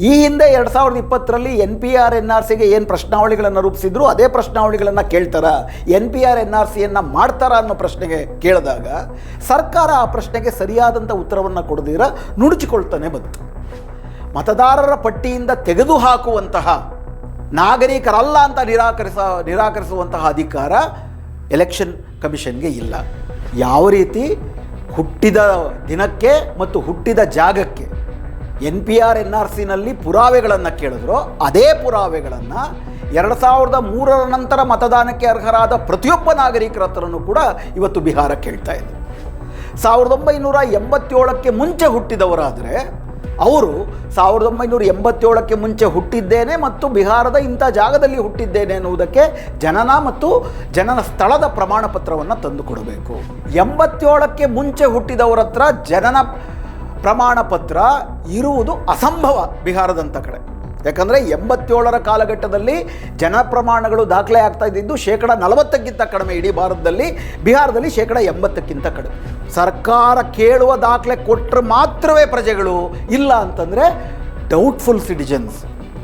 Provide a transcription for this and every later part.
ಈ ಹಿಂದೆ 2020ರಲ್ಲಿ NPR-NRCಗೆ ಏನು ಪ್ರಶ್ನಾವಳಿಗಳನ್ನು ರೂಪಿಸಿದ್ರು ಅದೇ ಪ್ರಶ್ನಾವಳಿಗಳನ್ನು ಕೇಳ್ತಾರ, NPR-NRCಯನ್ನು ಮಾಡ್ತಾರಾ ಅನ್ನೋ ಪ್ರಶ್ನೆಗೆ ಕೇಳಿದಾಗ ಸರ್ಕಾರ ಆ ಪ್ರಶ್ನೆಗೆ ಸರಿಯಾದಂಥ ಉತ್ತರವನ್ನು ಕೊಡದಿರ ನುಡುಚಿಕೊಳ್ತಾನೆ ಬಂತು. ಮತದಾರರ ಪಟ್ಟಿಯಿಂದ ತೆಗೆದುಹಾಕುವಂತಹ, ನಾಗರಿಕರಲ್ಲ ಅಂತ ನಿರಾಕರಿಸುವಂತಹ ಅಧಿಕಾರ ಎಲೆಕ್ಷನ್ ಕಮಿಷನ್ಗೆ ಇಲ್ಲ. ಯಾವ ರೀತಿ ಹುಟ್ಟಿದ ದಿನಕ್ಕೆ ಮತ್ತು ಹುಟ್ಟಿದ ಜಾಗಕ್ಕೆ NPR-NRCನಲ್ಲಿ ಪುರಾವೆಗಳನ್ನು ಕೇಳಿದ್ರು, ಅದೇ ಪುರಾವೆಗಳನ್ನು 2003ರ ನಂತರ ಮತದಾನಕ್ಕೆ ಅರ್ಹರಾದ ಪ್ರತಿಯೊಬ್ಬ ನಾಗರಿಕರ ಹತ್ರನೂ ಕೂಡ ಇವತ್ತು ಬಿಹಾರ ಕೇಳ್ತಾ ಇದೆ. 1987ಕ್ಕೆ ಮುಂಚೆ ಹುಟ್ಟಿದವರಾದರೆ ಅವರು 1987ಕ್ಕೆ ಮುಂಚೆ ಹುಟ್ಟಿದ್ದೇನೆ ಮತ್ತು ಬಿಹಾರದ ಇಂಥ ಜಾಗದಲ್ಲಿ ಹುಟ್ಟಿದ್ದೇನೆ ಎನ್ನುವುದಕ್ಕೆ ಜನನ ಮತ್ತು ಜನನ ಸ್ಥಳದ ಪ್ರಮಾಣ ಪತ್ರವನ್ನು ತಂದು ಕೊಡಬೇಕು. 87ಕ್ಕೆ ಮುಂಚೆ ಹುಟ್ಟಿದವರ ಹತ್ರ ಜನನ ಪ್ರಮಾಣ ಪತ್ರ ಇರುವುದು ಅಸಂಭವ ಬಿಹಾರದಂಥ ಕಡೆ. ಯಾಕಂದರೆ 87ರ ಕಾಲಘಟ್ಟದಲ್ಲಿ ಜನ ಪ್ರಮಾಣಗಳು ದಾಖಲೆ ಆಗ್ತಾ ಇದ್ದಿದ್ದು 40%ಕ್ಕಿಂತ ಕಡಿಮೆ. ಇಡೀ ಭಾರತದಲ್ಲಿ ಬಿಹಾರದಲ್ಲಿ 80%ಕ್ಕಿಂತ ಕಡಿಮೆ. ಸರ್ಕಾರ ಕೇಳುವ ದಾಖಲೆ ಕೊಟ್ಟರೆ ಮಾತ್ರವೇ ಪ್ರಜೆಗಳು, ಇಲ್ಲ ಅಂತಂದರೆ ಡೌಟ್ಫುಲ್ ಸಿಟಿಜನ್ಸ್,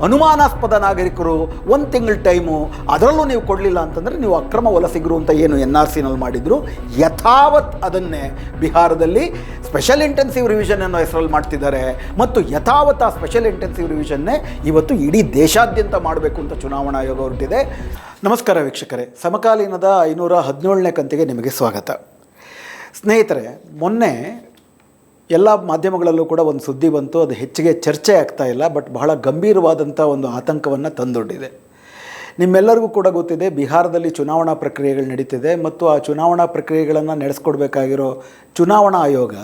ಅನುಮಾನಾಸ್ಪದ ನಾಗರಿಕರು 1 ತಿಂಗಳ ಟೈಮು, ಅದರಲ್ಲೂ ನೀವು ಕೊಡಲಿಲ್ಲ ಅಂತಂದರೆ ನೀವು ಅಕ್ರಮ ವಲಸಿಗರು ಅಂತ ಏನು NRCನಲ್ಲಿ ಮಾಡಿದ್ರು ಯಥಾವತ್ ಅದನ್ನೇ ಬಿಹಾರದಲ್ಲಿ ಸ್ಪೆಷಲ್ ಇಂಟೆನ್ಸಿವ್ ರಿವಿಷನ್ ಅನ್ನೋ ಹೆಸರಲ್ಲಿ ಮಾಡ್ತಿದ್ದಾರೆ. ಮತ್ತು ಯಥಾವತ್ ಆ ಸ್ಪೆಷಲ್ ಇಂಟೆನ್ಸಿವ್ ರಿವಿಷನ್ನೇ ಇವತ್ತು ಇಡೀ ದೇಶಾದ್ಯಂತ ಮಾಡಬೇಕು ಅಂತ ಚುನಾವಣಾ ಆಯೋಗ ಹೊರಟಿದೆ. ನಮಸ್ಕಾರ ವೀಕ್ಷಕರೇ, ಸಮಕಾಲೀನದ 517ನೇ ಕಂತಿಗೆ ನಿಮಗೆ ಸ್ವಾಗತ. ಸ್ನೇಹಿತರೆ, ಮೊನ್ನೆ ಎಲ್ಲ ಮಾಧ್ಯಮಗಳಲ್ಲೂ ಕೂಡ ಒಂದು ಸುದ್ದಿ ಬಂತು, ಅದು ಹೆಚ್ಚಿಗೆ ಚರ್ಚೆ ಆಗ್ತಾ ಇಲ್ಲ, ಬಟ್ ಬಹಳ ಗಂಭೀರವಾದಂಥ ಒಂದು ಆತಂಕವನ್ನು ತಂದೊಡ್ಡಿದೆ. ನಿಮ್ಮೆಲ್ಲರಿಗೂ ಕೂಡ ಗೊತ್ತಿದೆ, ಬಿಹಾರದಲ್ಲಿ ಚುನಾವಣಾ ಪ್ರಕ್ರಿಯೆಗಳು ನಡೀತಿದೆ ಮತ್ತು ಆ ಚುನಾವಣಾ ಪ್ರಕ್ರಿಯೆಗಳನ್ನು ನಡೆಸ್ಕೊಡ್ಬೇಕಾಗಿರೋ ಚುನಾವಣಾ ಆಯೋಗ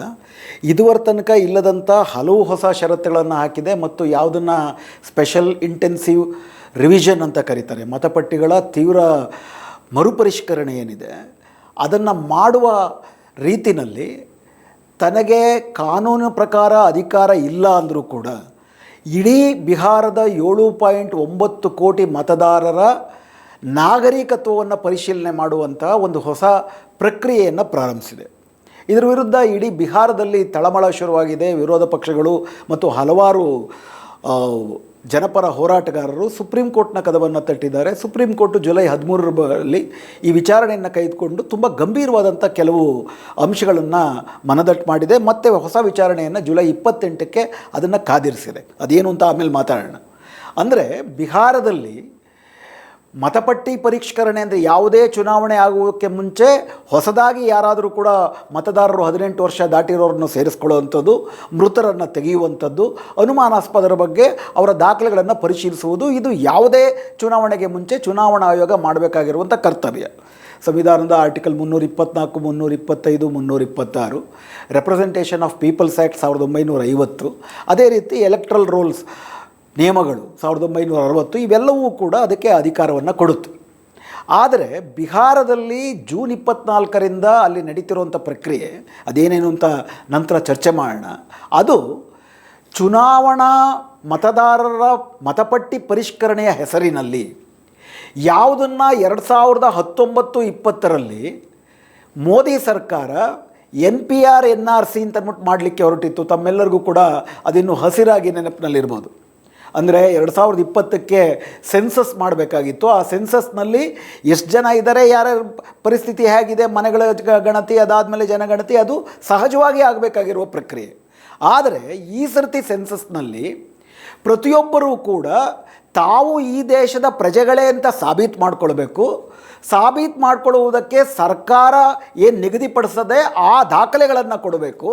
ಇದುವರೆ ತನಕ ಇಲ್ಲದಂಥ ಹಲವು ಹೊಸ ಷರತ್ತುಗಳನ್ನು ಹಾಕಿದೆ. ಮತ್ತು ಯಾವುದನ್ನು ಸ್ಪೆಷಲ್ ಇಂಟೆನ್ಸಿವ್ ರಿವಿಷನ್ ಅಂತ ಕರೀತಾರೆ, ಮತಪಟ್ಟಿಗಳ ತೀವ್ರ ಮರುಪರಿಷ್ಕರಣೆ ಏನಿದೆ ಅದನ್ನು ಮಾಡುವ ರೀತಿಯಲ್ಲಿ ತನಗೆ ಕಾನೂನು ಪ್ರಕಾರ ಅಧಿಕಾರ ಇಲ್ಲ ಅಂದರೂ ಕೂಡ ಇಡೀ ಬಿಹಾರದ 7.9 ಕೋಟಿ ಮತದಾರರ ನಾಗರಿಕತ್ವವನ್ನು ಪರಿಶೀಲನೆ ಮಾಡುವಂಥ ಒಂದು ಹೊಸ ಪ್ರಕ್ರಿಯೆಯನ್ನು ಪ್ರಾರಂಭಿಸಿದೆ. ಇದರ ವಿರುದ್ಧ ಇಡೀ ಬಿಹಾರದಲ್ಲಿ ತಳಮಳ ಶುರುವಾಗಿದೆ. ವಿರೋಧ ಪಕ್ಷಗಳು ಮತ್ತು ಹಲವಾರು ಜನಪರ ಹೋರಾಟಗಾರರು ಸುಪ್ರೀಂ ಕೋರ್ಟ್ನ ಕದವನ್ನು ತಟ್ಟಿದ್ದಾರೆ. ಸುಪ್ರೀಂ ಕೋರ್ಟು ಜುಲೈ 13ರಲ್ಲಿ ಈ ವಿಚಾರಣೆಯನ್ನು ಕೈಗೊಂಡು ತುಂಬ ಗಂಭೀರವಾದಂಥ ಕೆಲವು ಅಂಶಗಳನ್ನು ಮನದಟ್ಟು ಮಾಡಿದೆ. ಮತ್ತು ಹೊಸ ವಿಚಾರಣೆಯನ್ನು ಜುಲೈ 28ಕ್ಕೆ ಅದನ್ನು ಕಾದಿರಿಸಿದೆ. ಅದೇನು ಅಂತ ಆಮೇಲೆ ಮಾತಾಡೋಣ. ಅಂದರೆ ಬಿಹಾರದಲ್ಲಿ ಮತಪಟ್ಟಿ ಪರಿಷ್ಕರಣೆ ಅಂದರೆ ಯಾವುದೇ ಚುನಾವಣೆ ಆಗುವುದಕ್ಕೆ ಮುಂಚೆ ಹೊಸದಾಗಿ ಯಾರಾದರೂ ಕೂಡ ಮತದಾರರು 18 ವರ್ಷ ದಾಟಿರೋರನ್ನು ಸೇರಿಸ್ಕೊಳ್ಳುವಂಥದ್ದು, ಮೃತರನ್ನು ತೆಗೆಯುವಂಥದ್ದು, ಅನುಮಾನಾಸ್ಪದರ ಬಗ್ಗೆ ಅವರ ದಾಖಲೆಗಳನ್ನು ಪರಿಶೀಲಿಸುವುದು, ಇದು ಯಾವುದೇ ಚುನಾವಣೆಗೆ ಮುಂಚೆ ಚುನಾವಣಾ ಆಯೋಗ ಮಾಡಬೇಕಾಗಿರುವಂಥ ಕರ್ತವ್ಯ. ಸಂವಿಧಾನದ article 324, 325, 326, representation of people's act 1950, ಅದೇ ರೀತಿ ಎಲೆಕ್ಟ್ರಲ್ ರೋಲ್ಸ್ ನಿಯಮಗಳು 1960, ಇವೆಲ್ಲವೂ ಕೂಡ ಅದಕ್ಕೆ ಅಧಿಕಾರವನ್ನು ಕೊಡುತ್ತೆ. ಆದರೆ ಬಿಹಾರದಲ್ಲಿ ಜೂನ್ 24ರಿಂದ ಅಲ್ಲಿ ನಡೀತಿರುವಂಥ ಪ್ರಕ್ರಿಯೆ ಅದೇನೇನು ಅಂತ ನಂತರ ಚರ್ಚೆ ಮಾಡೋಣ. ಅದು ಚುನಾವಣಾ ಮತದಾರರ ಮತಪಟ್ಟಿ ಪರಿಷ್ಕರಣೆಯ ಹೆಸರಿನಲ್ಲಿ ಯಾವುದನ್ನು 2019-20ರಲ್ಲಿ ಮೋದಿ ಸರ್ಕಾರ NPR-NRC ಅಂತ ಮಾಡಲಿಕ್ಕೆ ಹೊರಟಿತ್ತು. ತಮ್ಮೆಲ್ಲರಿಗೂ ಕೂಡ ಅದಿನ್ನು ಹಸಿರಾಗಿ ನೆನಪಿನಲ್ಲಿರ್ಬೋದು. ಅಂದರೆ 2020ಕ್ಕೆ ಸೆನ್ಸಸ್ ಮಾಡಬೇಕಾಗಿತ್ತು. ಆ ಸೆನ್ಸಸ್ನಲ್ಲಿ ಎಷ್ಟು ಜನ ಇದ್ದಾರೆ, ಯಾರ ಪರಿಸ್ಥಿತಿ ಹೇಗಿದೆ, ಮನೆಗಳ ಗಣತಿ, ಅದಾದಮೇಲೆ ಜನಗಣತಿ, ಅದು ಸಹಜವಾಗಿ ಆಗಬೇಕಾಗಿರುವ ಪ್ರಕ್ರಿಯೆ. ಆದರೆ ಈ ಸರ್ತಿ ಸೆನ್ಸಸ್ನಲ್ಲಿ ಪ್ರತಿಯೊಬ್ಬರೂ ಕೂಡ ತಾವು ಈ ದೇಶದ ಪ್ರಜೆಗಳೇ ಅಂತ ಸಾಬೀತು ಮಾಡಿಕೊಳ್ಬೇಕು. ಸಾಬೀತು ಮಾಡಿಕೊಳ್ಳುವುದಕ್ಕೆ ಸರ್ಕಾರ ಏನು ನಿಗದಿಪಡಿಸದೆ ಆ ದಾಖಲೆಗಳನ್ನು ಕೊಡಬೇಕು,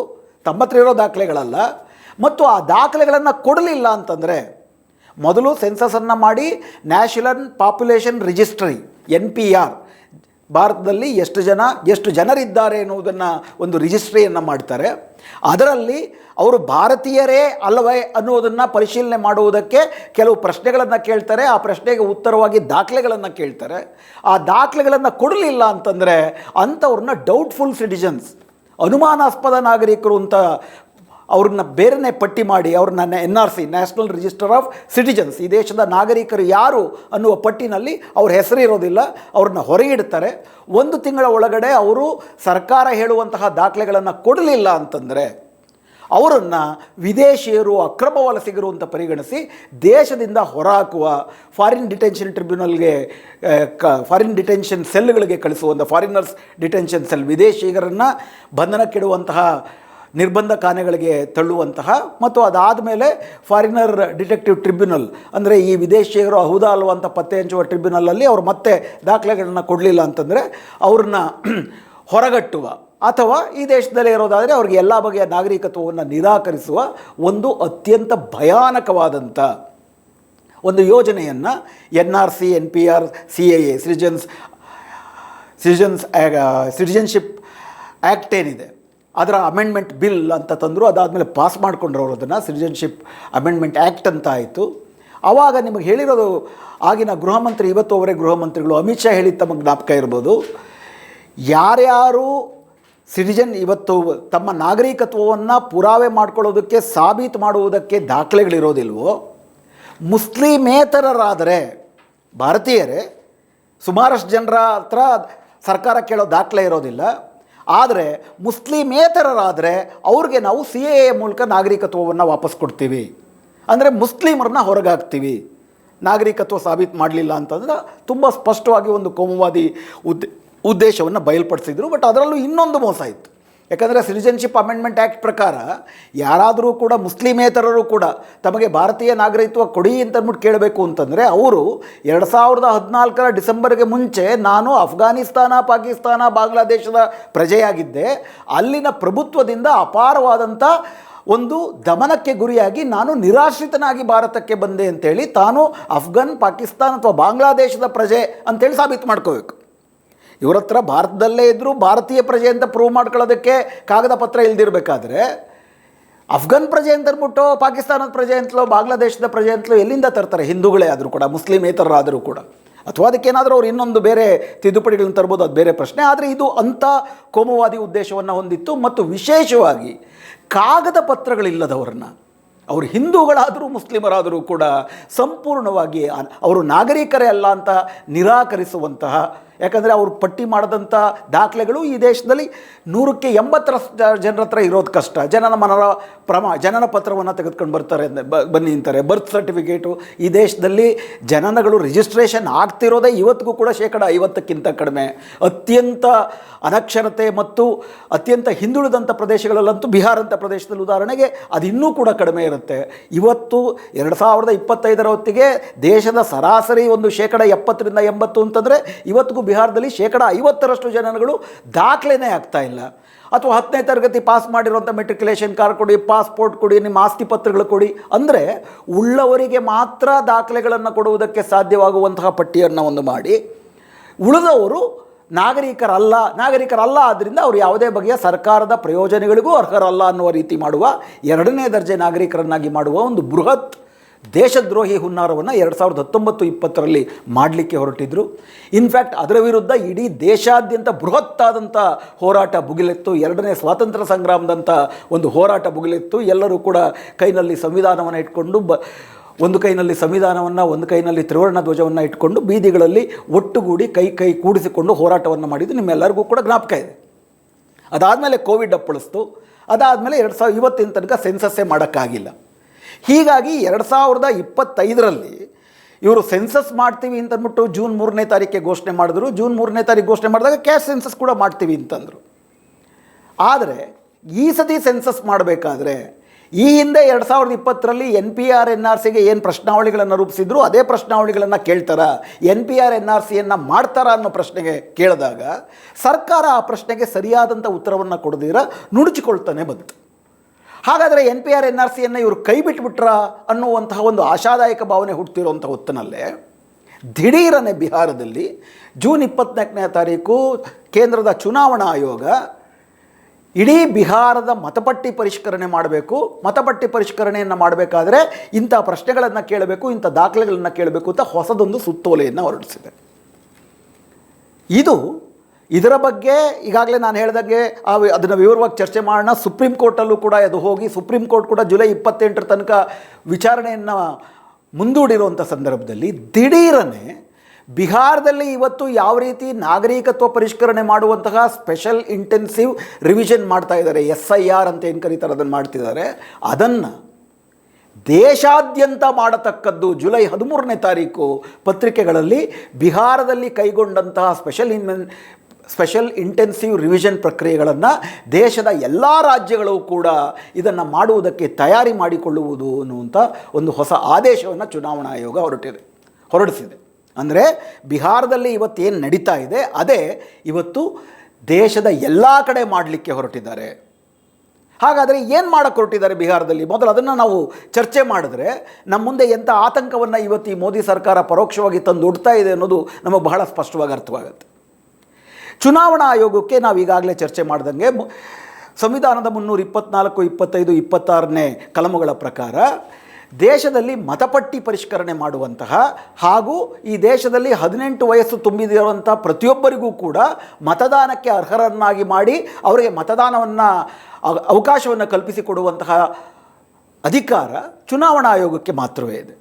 ತಮ್ಮ ಹತ್ರ ಇರೋ ದಾಖಲೆಗಳಲ್ಲ. ಮತ್ತು ಆ ದಾಖಲೆಗಳನ್ನು ಕೊಡಲಿಲ್ಲ ಅಂತಂದರೆ ಮೊದಲು ಸೆನ್ಸಸನ್ನು ಮಾಡಿ ನ್ಯಾಷನಲ್ ಪಾಪ್ಯುಲೇಷನ್ ರಿಜಿಸ್ಟ್ರಿ NPR ಭಾರತದಲ್ಲಿ ಎಷ್ಟು ಜನರಿದ್ದಾರೆ ಎನ್ನುವುದನ್ನು ಒಂದು ರಿಜಿಸ್ಟ್ರಿಯನ್ನು ಮಾಡ್ತಾರೆ. ಅದರಲ್ಲಿ ಅವರು ಭಾರತೀಯರೇ ಅಲ್ಲವೇ ಅನ್ನೋದನ್ನು ಪರಿಶೀಲನೆ ಮಾಡುವುದಕ್ಕೆ ಕೆಲವು ಪ್ರಶ್ನೆಗಳನ್ನು ಕೇಳ್ತಾರೆ. ಆ ಪ್ರಶ್ನೆಗೆ ಉತ್ತರವಾಗಿ ದಾಖಲೆಗಳನ್ನು ಕೇಳ್ತಾರೆ. ಆ ದಾಖಲೆಗಳನ್ನು ಕೊಡಲಿಲ್ಲ ಅಂತಂದರೆ ಅಂಥವ್ರನ್ನ ಡೌಟ್ಫುಲ್ ಸಿಟಿಜನ್ಸ್, ಅನುಮಾನಾಸ್ಪದ ನಾಗರಿಕರು ಅಂತ ಅವ್ರನ್ನ ಬೇರೆನೇ ಪಟ್ಟಿ ಮಾಡಿ ಅವ್ರನ್ನ NRC, national register of citizens, ಈ ದೇಶದ ನಾಗರಿಕರು ಯಾರು ಅನ್ನುವ ಪಟ್ಟಿನಲ್ಲಿ ಅವ್ರ ಹೆಸರಿರೋದಿಲ್ಲ, ಅವ್ರನ್ನ ಹೊರಗಿಡ್ತಾರೆ. 1 ತಿಂಗಳ ಒಳಗಡೆ ಅವರು ಸರ್ಕಾರ ಹೇಳುವಂತಹ ದಾಖಲೆಗಳನ್ನು ಕೊಡಲಿಲ್ಲ ಅಂತಂದರೆ ಅವರನ್ನು ವಿದೇಶಿಯರು ಅಕ್ರಮ ವಲಸಿಗರು ಅಂತ ಪರಿಗಣಿಸಿ ದೇಶದಿಂದ ಹೊರಹಾಕುವ ಫಾರಿನ್ ಡಿಟೆನ್ಷನ್ ಟ್ರಿಬ್ಯುನಲ್ಗೆ ಫಾರಿನ್ ಡಿಟೆನ್ಷನ್ ಸೆಲ್ಗಳಿಗೆ ಕಳಿಸುವಂಥ ಫಾರಿನರ್ಸ್ ಡಿಟೆನ್ಷನ್ ಸೆಲ್ ವಿದೇಶಿಗರನ್ನು ಬಂಧನಕ್ಕಿಡುವಂತಹ ನಿರ್ಬಂಧ ಖಾನೆಗಳಿಗೆ ತಳ್ಳುವಂತಹ ಮತ್ತು ಅದಾದ ಮೇಲೆ ಫಾರಿನರ್ ಡಿಟೆಕ್ಟಿವ್ ಟ್ರಿಬ್ಯುನಲ್ ಅಂದರೆ ಈ ವಿದೇಶಿಯರು ಹೌದಾ ಅಲ್ವಾ ಅಂತ ಪತ್ತೆ ಹಚ್ಚುವ ಟ್ರಿಬ್ಯುನಲಲ್ಲಿ ಅವರು ಮತ್ತೆ ದಾಖಲೆಗಳನ್ನು ಕೊಡಲಿಲ್ಲ ಅಂತಂದರೆ ಅವ್ರನ್ನ ಹೊರಗಟ್ಟುವ ಅಥವಾ ಈ ದೇಶದಲ್ಲೇ ಇರೋದಾದರೆ ಅವ್ರಿಗೆ ಎಲ್ಲ ಬಗೆಯ ನಾಗರಿಕತ್ವವನ್ನು ನಿರಾಕರಿಸುವ ಒಂದು ಅತ್ಯಂತ ಭಯಾನಕವಾದಂಥ ಒಂದು ಯೋಜನೆಯನ್ನು NRC NPR CAA citizenship act ಏನಿದೆ ಅದರ ಅಮೆಂಡ್ಮೆಂಟ್ ಬಿಲ್ ಅಂತ ತಂದರು. ಅದಾದಮೇಲೆ ಪಾಸ್ ಮಾಡಿಕೊಂಡ್ರು ಅವರು ಅದನ್ನು ಸಿಟಿಜನ್ಶಿಪ್ ಅಮೆಂಡ್ಮೆಂಟ್ ಆ್ಯಕ್ಟ್ ಅಂತ ಆಯಿತು. ಆವಾಗ ನಿಮಗೆ ಹೇಳಿರೋದು ಆಗಿನ ಗೃಹ ಮಂತ್ರಿ, ಇವತ್ತು ಅವರೇ ಗೃಹ ಮಂತ್ರಿಗಳು ಅಮಿತ್ ಶಾ ಹೇಳಿದ್ದು ತಮಗೆ ಜ್ಞಾಪಕ ಇರ್ಬೋದು. ಯಾರ್ಯಾರು ಸಿಟಿಜನ್ ಇವತ್ತು ತಮ್ಮ ನಾಗರಿಕತ್ವವನ್ನು ಪುರಾವೆ ಮಾಡ್ಕೊಳ್ಳೋದಕ್ಕೆ ಸಾಬೀತು ಮಾಡುವುದಕ್ಕೆ ದಾಖಲೆಗಳಿರೋದಿಲ್ವೋ, ಮುಸ್ಲಿಮೇತರರಾದರೆ ಭಾರತೀಯರೇ ಸುಮಾರಷ್ಟು ಜನರ ಹತ್ರ ಸರ್ಕಾರ ಕೇಳೋ ದಾಖಲೆ ಇರೋದಿಲ್ಲ. ಆದರೆ ಮುಸ್ಲಿಮೇತರರಾದರೆ ಅವ್ರಿಗೆ ನಾವು CAA ಮೂಲಕ ನಾಗರಿಕತ್ವವನ್ನು ವಾಪಸ್ ಕೊಡ್ತೀವಿ, ಅಂದರೆ ಮುಸ್ಲಿಮರನ್ನ ಹೊರಗಾಗ್ತೀವಿ ನಾಗರಿಕತ್ವ ಸಾಬೀತು ಮಾಡಲಿಲ್ಲ ಅಂತಂದ್ರೆ ತುಂಬ ಸ್ಪಷ್ಟವಾಗಿ ಒಂದು ಕೋಮುವಾದಿ ಉದ್ದೇಶವನ್ನು ಬಯಲ್ಪಡಿಸಿದ್ರು. ಬಟ್ ಅದರಲ್ಲೂ ಇನ್ನೊಂದು ಮೋಸ ಇತ್ತು. ಯಾಕಂದರೆ ಸಿಟಿಜನ್ಶಿಪ್ ಅಮೆಂಡ್ಮೆಂಟ್ ಆ್ಯಕ್ಟ್ ಪ್ರಕಾರ ಯಾರಾದರೂ ಕೂಡ ಮುಸ್ಲಿಮೇತರರು ಕೂಡ ತಮಗೆ ಭಾರತೀಯ ನಾಗರಿಕತ್ವ ಕೊಡಿ ಅಂತಂದ್ಬಿಟ್ಟು ಕೇಳಬೇಕು ಅಂತಂದರೆ ಅವರು 2014 ಡಿಸೆಂಬರ್ಗೆ ಮುಂಚೆ ನಾನು ಅಫ್ಘಾನಿಸ್ತಾನ, ಪಾಕಿಸ್ತಾನ, ಬಾಂಗ್ಲಾದೇಶದ ಪ್ರಜೆಯಾಗಿದ್ದೆ, ಅಲ್ಲಿನ ಪ್ರಭುತ್ವದಿಂದ ಅಪಾರವಾದಂಥ ಒಂದು ದಮನಕ್ಕೆ ಗುರಿಯಾಗಿ ನಾನು ನಿರಾಶ್ರಿತನಾಗಿ ಭಾರತಕ್ಕೆ ಬಂದೆ ಅಂತೇಳಿ ತಾನು ಅಫ್ಘಾನ್, ಪಾಕಿಸ್ತಾನ ಅಥವಾ ಬಾಂಗ್ಲಾದೇಶದ ಪ್ರಜೆ ಅಂತೇಳಿ ಸಾಬೀತು ಮಾಡ್ಕೋಬೇಕು. ಇವ್ರ ಹತ್ರ ಭಾರತದಲ್ಲೇ ಇದ್ದರೂ ಭಾರತೀಯ ಪ್ರಜೆ ಅಂತ ಪ್ರೂವ್ ಮಾಡ್ಕೊಳ್ಳೋದಕ್ಕೆ ಕಾಗದ ಪತ್ರ ಇಲ್ದಿರಬೇಕಾದ್ರೆ ಅಫ್ಘಾನ್ ಪ್ರಜೆ ಅಂತ ಅಂದ್ಬಿಟ್ಟು ಪಾಕಿಸ್ತಾನದ ಪ್ರಜೆ ಅಂತಲೋ ಬಾಂಗ್ಲಾದೇಶದ ಪ್ರಜೆ ಅಂತಲೋ ಎಲ್ಲಿಂದ ತರ್ತಾರೆ? ಹಿಂದೂಗಳೇ ಆದರೂ ಕೂಡ, ಮುಸ್ಲಿಮೇತರರಾದರೂ ಕೂಡ. ಅಥವಾ ಅದಕ್ಕೇನಾದರೂ ಅವ್ರು ಇನ್ನೊಂದು ಬೇರೆ ತಿದ್ದುಪಡಿಗಳನ್ನು ತರ್ಬೋದು, ಅದು ಬೇರೆ ಪ್ರಶ್ನೆ. ಆದರೆ ಇದು ಅಂಥ ಕೋಮುವಾದಿ ಉದ್ದೇಶವನ್ನು ಹೊಂದಿತ್ತು. ಮತ್ತು ವಿಶೇಷವಾಗಿ ಕಾಗದ ಪತ್ರಗಳಿಲ್ಲದವ್ರನ್ನ, ಅವರು ಹಿಂದೂಗಳಾದರೂ ಮುಸ್ಲಿಮರಾದರೂ ಕೂಡ ಸಂಪೂರ್ಣವಾಗಿ ಅವರು ನಾಗರಿಕರೇ ಅಲ್ಲ ಅಂತ ನಿರಾಕರಿಸುವಂತಹ, ಯಾಕಂದರೆ ಅವರು ಪಟ್ಟಿ ಮಾಡಿದಂಥ ದಾಖಲೆಗಳು ಈ ದೇಶದಲ್ಲಿ 100ಕ್ಕೆ 80 ಜನರ ಹತ್ರ ಇರೋದು ಕಷ್ಟ. ಜನನ ಪತ್ರವನ್ನು ತೆಗೆದುಕೊಂಡು ಬರ್ತಾರೆ, ಬನ್ನಿ ಅಂತಾರೆ. ಬರ್ತ್ ಸರ್ಟಿಫಿಕೇಟು ಈ ದೇಶದಲ್ಲಿ ಜನನಗಳು ರಿಜಿಸ್ಟ್ರೇಷನ್ ಆಗ್ತಿರೋದೇ ಇವತ್ತಿಗೂ ಕೂಡ 50%ಕ್ಕಿಂತ ಕಡಿಮೆ. ಅತ್ಯಂತ ಅನಕ್ಷರತೆ ಮತ್ತು ಅತ್ಯಂತ ಹಿಂದುಳಿದಂಥ ಪ್ರದೇಶಗಳಲ್ಲಂತೂ ಬಿಹಾರ ಅಂತ ಪ್ರದೇಶದಲ್ಲಿ ಉದಾಹರಣೆಗೆ ಅದು ಇನ್ನೂ ಕೂಡ ಕಡಿಮೆ ಇರುತ್ತೆ. ಇವತ್ತು 2025 ಹೊತ್ತಿಗೆ ದೇಶದ ಸರಾಸರಿ ಒಂದು 70% 80 ಅಂತಂದರೆ ಇವತ್ತಿಗೂ ಬಿಹಾರದಲ್ಲಿ 50% ಜನಗಳು ದಾಖಲೆನೇ ಆಗ್ತಾ ಇಲ್ಲ. ಅಥವಾ 10ನೇ ತರಗತಿ ಪಾಸ್ ಮಾಡಿರುವಂಥ ಮೆಟ್ರಿಕ್ಯುಲೇಷನ್ ಕಾರ್ಡ್ ಕೊಡಿ, ಪಾಸ್ಪೋರ್ಟ್ ಕೊಡಿ, ನಿಮ್ಮ ಆಸ್ತಿ ಪತ್ರಗಳು ಕೊಡಿ ಅಂದರೆ ಉಳ್ಳವರಿಗೆ ಮಾತ್ರ ದಾಖಲೆಗಳನ್ನು ಕೊಡುವುದಕ್ಕೆ ಸಾಧ್ಯವಾಗುವಂತಹ ಪಟ್ಟಿಯನ್ನು ಒಂದು ಮಾಡಿ, ಉಳಿದವರು ನಾಗರಿಕರಲ್ಲ ಆದ್ದರಿಂದ ಅವರು ಯಾವುದೇ ಬಗೆಯ ಸರ್ಕಾರದ ಪ್ರಯೋಜನಗಳಿಗೂ ಅರ್ಹರಲ್ಲ ಅನ್ನುವ ರೀತಿ ಮಾಡುವ, 2ನೇ ದರ್ಜೆ ನಾಗರಿಕರನ್ನಾಗಿ ಮಾಡುವ ಒಂದು ಬೃಹತ್ ದೇಶದ್ರೋಹಿ ಹುನ್ನಾರವನ್ನು 2019-20 ಮಾಡಲಿಕ್ಕೆ ಹೊರಟಿದ್ರು. ಇನ್ಫ್ಯಾಕ್ಟ್ ಅದರ ವಿರುದ್ಧ ಇಡೀ ದೇಶಾದ್ಯಂತ ಬೃಹತ್ತಾದಂಥ ಹೋರಾಟ ಭುಗಿಲೆತ್ತು. 2ನೇ ಸ್ವಾತಂತ್ರ್ಯ ಸಂಗ್ರಾಮದಂಥ ಒಂದು ಹೋರಾಟ ಭುಗಿಲೆತ್ತು. ಎಲ್ಲರೂ ಕೂಡ ಕೈನಲ್ಲಿ ಸಂವಿಧಾನವನ್ನು ಇಟ್ಕೊಂಡು, ಒಂದು ಕೈನಲ್ಲಿ ಸಂವಿಧಾನವನ್ನು, ಒಂದು ಕೈನಲ್ಲಿ ತ್ರಿವರ್ಣ ಧ್ವಜವನ್ನು ಇಟ್ಕೊಂಡು ಬೀದಿಗಳಲ್ಲಿ ಒಟ್ಟುಗೂಡಿ ಕೈ ಕೂಡಿಸಿಕೊಂಡು ಹೋರಾಟವನ್ನು ಮಾಡಿದ್ದು ನಿಮ್ಮೆಲ್ಲರಿಗೂ ಕೂಡ ಜ್ಞಾಪಕ ಇದೆ. ಅದಾದಮೇಲೆ ಕೋವಿಡ್ ಅಪ್ಪಳಿಸ್ತು. ಅದಾದಮೇಲೆ 2020 ತನಕ ಸೆನ್ಸಸ್ಸೇ ಮಾಡೋಕ್ಕಾಗಿಲ್ಲ. ಹೀಗಾಗಿ 2025 ಇವರು ಸೆನ್ಸಸ್ ಮಾಡ್ತೀವಿ ಅಂತಂದ್ಬಿಟ್ಟು ಜೂನ್ 3ನೇ ತಾರೀಕಿಗೆ ಘೋಷಣೆ ಮಾಡಿದ್ರು. ಜೂನ್ 3ನೇ ತಾರೀಕು ಘೋಷಣೆ ಮಾಡಿದಾಗ ಕ್ಯಾಶ್ ಸೆನ್ಸಸ್ ಕೂಡ ಮಾಡ್ತೀವಿ ಅಂತಂದರು. ಆದರೆ ಈ ಸತಿ ಸೆನ್ಸಸ್ ಮಾಡಬೇಕಾದ್ರೆ ಈ ಹಿಂದೆ 2020 NPR NRCಗೆ ಏನು ಪ್ರಶ್ನಾವಳಿಗಳನ್ನು ರೂಪಿಸಿದ್ರು ಅದೇ ಪ್ರಶ್ನಾವಳಿಗಳನ್ನು ಕೇಳ್ತಾರ, NPR NRCಯನ್ನು ಮಾಡ್ತಾರಾ ಅನ್ನೋ ಪ್ರಶ್ನೆಗೆ ಕೇಳಿದಾಗ ಸರ್ಕಾರ ಆ ಪ್ರಶ್ನೆಗೆ ಸರಿಯಾದಂಥ ಉತ್ತರವನ್ನು ಕೊಡದಿರ ನುಣುಚಿಕೊಳ್ತಾನೆ ಬಂತು. ಹಾಗಾದರೆ NPR NRCಯನ್ನು ಇವರು ಕೈ ಬಿಟ್ಬಿಟ್ರ ಅನ್ನುವಂತಹ ಒಂದು ಆಶಾದಾಯಕ ಭಾವನೆ ಹುಟ್ಟಿರುವಂಥ ಹೊತ್ತಿನಲ್ಲೇ ದಿಢೀರನೆ ಬಿಹಾರದಲ್ಲಿ ಜೂನ್ 24ನೇ ತಾರೀಕು ಕೇಂದ್ರದ ಚುನಾವಣಾ ಆಯೋಗ ಇಡೀ ಬಿಹಾರದ ಮತಪಟ್ಟಿ ಪರಿಷ್ಕರಣೆ ಮಾಡಬೇಕು, ಮತಪಟ್ಟಿ ಪರಿಷ್ಕರಣೆಯನ್ನು ಮಾಡಬೇಕಾದ್ರೆ ಇಂಥ ಪ್ರಶ್ನೆಗಳನ್ನು ಕೇಳಬೇಕು, ಇಂಥ ದಾಖಲೆಗಳನ್ನು ಕೇಳಬೇಕು ಅಂತ ಹೊಸದೊಂದು ಸುತ್ತೋಲೆಯನ್ನು ಹೊರಡಿಸಿದೆ. ಇದರ ಬಗ್ಗೆ ಈಗಾಗಲೇ ನಾನು ಹೇಳಿದಾಗೆ ಅದನ್ನು ವಿವರವಾಗಿ ಚರ್ಚೆ ಮಾಡೋಣ. ಸುಪ್ರೀಂ ಕೋರ್ಟಲ್ಲೂ ಕೂಡ ಅದು ಹೋಗಿ ಸುಪ್ರೀಂ ಕೋರ್ಟ್ ಕೂಡ ಜುಲೈ 28 ತನಕ ವಿಚಾರಣೆಯನ್ನು ಮುಂದೂಡಿರುವಂಥ ಸಂದರ್ಭದಲ್ಲಿ ದಿಢೀರನೆ ಬಿಹಾರದಲ್ಲಿ ಇವತ್ತು ಯಾವ ರೀತಿ ನಾಗರಿಕತ್ವ ಪರಿಷ್ಕರಣೆ ಮಾಡುವಂತಹ ಸ್ಪೆಷಲ್ ಇಂಟೆನ್ಸಿವ್ ರಿವಿಷನ್ ಮಾಡ್ತಾ ಇದ್ದಾರೆ, SIR ಅಂತ ಏನು ಕರೀತಾರೆ ಅದನ್ನು ಮಾಡ್ತಿದ್ದಾರೆ, ಅದನ್ನು ದೇಶಾದ್ಯಂತ ಮಾಡತಕ್ಕದ್ದು ಜುಲೈ 13ನೇ ತಾರೀಕು ಪತ್ರಿಕೆಗಳಲ್ಲಿ ಬಿಹಾರದಲ್ಲಿ ಕೈಗೊಂಡಂತಹ ಸ್ಪೆಷಲ್ ಇಂಟೆನ್ಸಿವ್ ರಿವಿಷನ್ ಪ್ರಕ್ರಿಯೆಗಳನ್ನು ದೇಶದ ಎಲ್ಲ ರಾಜ್ಯಗಳು ಕೂಡ ಇದನ್ನು ಮಾಡುವುದಕ್ಕೆ ತಯಾರಿ ಮಾಡಿಕೊಳ್ಳುವುದು ಅನ್ನುವಂಥ ಒಂದು ಹೊಸ ಆದೇಶವನ್ನು ಚುನಾವಣಾ ಆಯೋಗ ಹೊರಡಿಸಿದೆ. ಅಂದರೆ ಬಿಹಾರದಲ್ಲಿ ಇವತ್ತೇನು ನಡೀತಾ ಇದೆ ಅದೇ ಇವತ್ತು ದೇಶದ ಎಲ್ಲ ಕಡೆ ಮಾಡಲಿಕ್ಕೆ ಹೊರಟಿದ್ದಾರೆ. ಹಾಗಾದರೆ ಏನು ಮಾಡೋಕ್ಕೆ ಹೊರಟಿದ್ದಾರೆ ಬಿಹಾರದಲ್ಲಿ? ಮೊದಲು ಅದನ್ನು ನಾವು ಚರ್ಚೆ ಮಾಡಿದ್ರೆ ನಮ್ಮ ಮುಂದೆ ಎಂಥ ಆತಂಕವನ್ನು ಇವತ್ತು ಈ ಮೋದಿ ಸರ್ಕಾರ ಪರೋಕ್ಷವಾಗಿ ತಂದೊಡ್ತಾ ಇದೆ ಅನ್ನೋದು ನಮಗೆ ಬಹಳ ಸ್ಪಷ್ಟವಾಗಿ ಅರ್ಥವಾಗುತ್ತೆ. ಚುನಾವಣಾ ಆಯೋಗಕ್ಕೆ ನಾವು ಈಗಾಗಲೇ ಚರ್ಚೆ ಮಾಡ್ದಂಗೆ ಸಂವಿಧಾನದ 324, 25, 26ನೇ ಕಲಮುಗಳ ಪ್ರಕಾರ ದೇಶದಲ್ಲಿ ಮತಪಟ್ಟಿ ಪರಿಷ್ಕರಣೆ ಮಾಡುವಂತಹ ಹಾಗೂ ಈ ದೇಶದಲ್ಲಿ 18 ವಯಸ್ಸು ತುಂಬಿದಿರುವಂಥ ಪ್ರತಿಯೊಬ್ಬರಿಗೂ ಕೂಡ ಮತದಾನಕ್ಕೆ ಅರ್ಹರನ್ನಾಗಿ ಮಾಡಿ ಅವರಿಗೆ ಮತದಾನವನ್ನು ಅವಕಾಶವನ್ನು ಕಲ್ಪಿಸಿಕೊಡುವಂತಹ ಅಧಿಕಾರ ಚುನಾವಣಾ ಆಯೋಗಕ್ಕೆ ಮಾತ್ರವೇ ಇದೆ.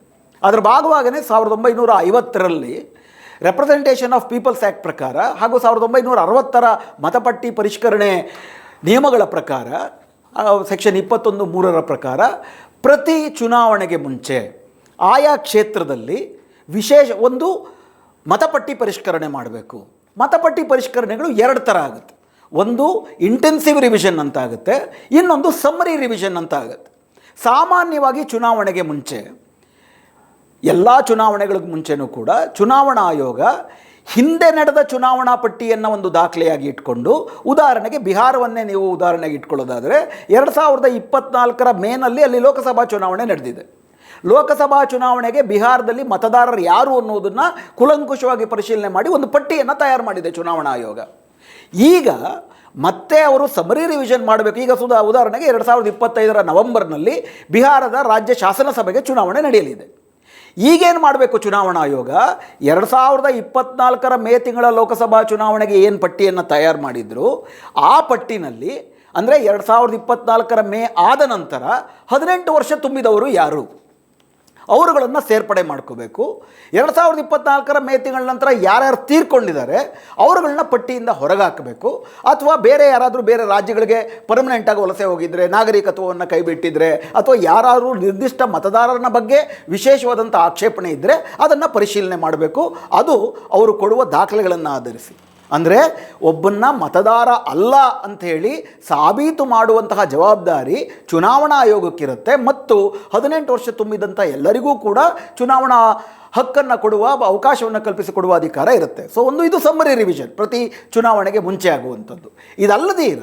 ಅದರ ಭಾಗವಾಗಿಯೇ 1950ರಲ್ಲಿ ರೆಪ್ರೆಸೆಂಟೇಷನ್ ಆಫ್ ಪೀಪಲ್ಸ್ ಆ್ಯಕ್ಟ್ ಪ್ರಕಾರ ಹಾಗೂ 1960ರ ಮತಪಟ್ಟಿ ಪರಿಷ್ಕರಣೆ ನಿಯಮಗಳ ಪ್ರಕಾರ ಸೆಕ್ಷನ್ 21(3) ಪ್ರಕಾರ ಪ್ರತಿ ಚುನಾವಣೆಗೆ ಮುಂಚೆ ಆಯಾ ಕ್ಷೇತ್ರದಲ್ಲಿ ಒಂದು ಮತಪಟ್ಟಿ ಪರಿಷ್ಕರಣೆ ಮಾಡಬೇಕು. ಮತಪಟ್ಟಿ ಪರಿಷ್ಕರಣೆಗಳು 2 ಥರ ಆಗುತ್ತೆ. ಒಂದು ಇಂಟೆನ್ಸಿವ್ ರಿವಿಷನ್ ಅಂತ ಆಗುತ್ತೆ, ಇನ್ನೊಂದು ಸಮ್ಮರಿ ರಿವಿಷನ್ ಅಂತ ಆಗುತ್ತೆ. ಸಾಮಾನ್ಯವಾಗಿ ಚುನಾವಣೆಗೆ ಮುಂಚೆ ಎಲ್ಲ ಚುನಾವಣೆಗಳಿಗೆ ಮುಂಚೆನೂ ಕೂಡ ಚುನಾವಣಾ ಆಯೋಗ ಹಿಂದೆ ನಡೆದ ಚುನಾವಣಾ ಪಟ್ಟಿಯನ್ನು ಒಂದು ದಾಖಲೆಯಾಗಿ ಇಟ್ಕೊಂಡು, ಉದಾಹರಣೆಗೆ ಬಿಹಾರವನ್ನೇ ನೀವು ಉದಾಹರಣೆಗೆ ಇಟ್ಕೊಳ್ಳೋದಾದರೆ 2024ರ ಮೇನಲ್ಲಿ ಅಲ್ಲಿ ಲೋಕಸಭಾ ಚುನಾವಣೆ ನಡೆದಿದೆ. ಲೋಕಸಭಾ ಚುನಾವಣೆಗೆ ಬಿಹಾರದಲ್ಲಿ ಮತದಾರರು ಯಾರು ಅನ್ನೋದನ್ನು ಕೂಲಂಕುಷವಾಗಿ ಪರಿಶೀಲನೆ ಮಾಡಿ ಒಂದು ಪಟ್ಟಿಯನ್ನು ತಯಾರು ಮಾಡಿದೆ ಚುನಾವಣಾ ಆಯೋಗ. ಈಗ ಮತ್ತೆ ಅವರು ಸಮರಿ ರಿವಿಷನ್ ಮಾಡಬೇಕು. ಈಗ ಉದಾಹರಣೆಗೆ 2025ರ ನವೆಂಬರ್ನಲ್ಲಿ ಬಿಹಾರದ ರಾಜ್ಯ ಶಾಸನಸಭೆಗೆ ಚುನಾವಣೆ ನಡೆಯಲಿದೆ. ಈಗೇನು ಮಾಡಬೇಕು ಚುನಾವಣಾ ಆಯೋಗ? 2024ರ ಮೇ ತಿಂಗಳ ಲೋಕಸಭಾ ಚುನಾವಣೆಗೆ ಏನು ಪಟ್ಟಿಯನ್ನು ತಯಾರು ಮಾಡಿದ್ರು ಆ ಪಟ್ಟಿನಲ್ಲಿ, ಅಂದರೆ 2024ರ ಮೇ ಆದ ನಂತರ 18 ವರ್ಷ ತುಂಬಿದವರು ಯಾರು ಅವರುಗಳನ್ನು ಸೇರ್ಪಡೆ ಮಾಡ್ಕೋಬೇಕು. 2024ರ ಮೇ ತಿಂಗಳ ನಂತರ ಯಾರ್ಯಾರು ತೀರ್ಕೊಂಡಿದ್ದಾರೆ ಅವರುಗಳನ್ನ ಪಟ್ಟಿಯಿಂದ ಹೊರಗೆ ಹಾಕಬೇಕು. ಅಥವಾ ಬೇರೆ ಯಾರಾದರೂ ಬೇರೆ ರಾಜ್ಯಗಳಿಗೆ ಪರ್ಮನೆಂಟಾಗಿ ವಲಸೆ ಹೋಗಿದ್ರೆ, ನಾಗರಿಕತ್ವವನ್ನು ಕೈಬಿಟ್ಟಿದ್ರೆ, ಅಥವಾ ಯಾರಾದರೂ ನಿರ್ದಿಷ್ಟ ಮತದಾರನ ಬಗ್ಗೆ ವಿಶೇಷವಾದಂಥ ಆಕ್ಷೇಪಣೆ ಇದ್ದರೆ ಅದನ್ನು ಪರಿಶೀಲನೆ ಮಾಡಬೇಕು. ಅದು ಅವರು ಕೊಡುವ ದಾಖಲೆಗಳನ್ನು ಆಧರಿಸಿ. ಅಂದರೆ ಒಬ್ಬನ್ನ ಮತದಾರ ಅಲ್ಲ ಅಂಥೇಳಿ ಸಾಬೀತು ಮಾಡುವಂತಹ ಜವಾಬ್ದಾರಿ ಚುನಾವಣಾ ಆಯೋಗಕ್ಕಿರುತ್ತೆ. ಮತ್ತು 18 ವರ್ಷ ತುಂಬಿದಂಥ ಎಲ್ಲರಿಗೂ ಕೂಡ ಚುನಾವಣಾ ಹಕ್ಕನ್ನು ಕೊಡುವ, ಅವಕಾಶವನ್ನು ಕಲ್ಪಿಸಿಕೊಡುವ ಅಧಿಕಾರ ಇರುತ್ತೆ. ಇದು ಸಮ್ಮರಿ ರಿವಿಷನ್ ಪ್ರತಿ ಚುನಾವಣೆಗೆ ಮುಂಚೆ ಆಗುವಂಥದ್ದು. ಇದಲ್ಲದೀರ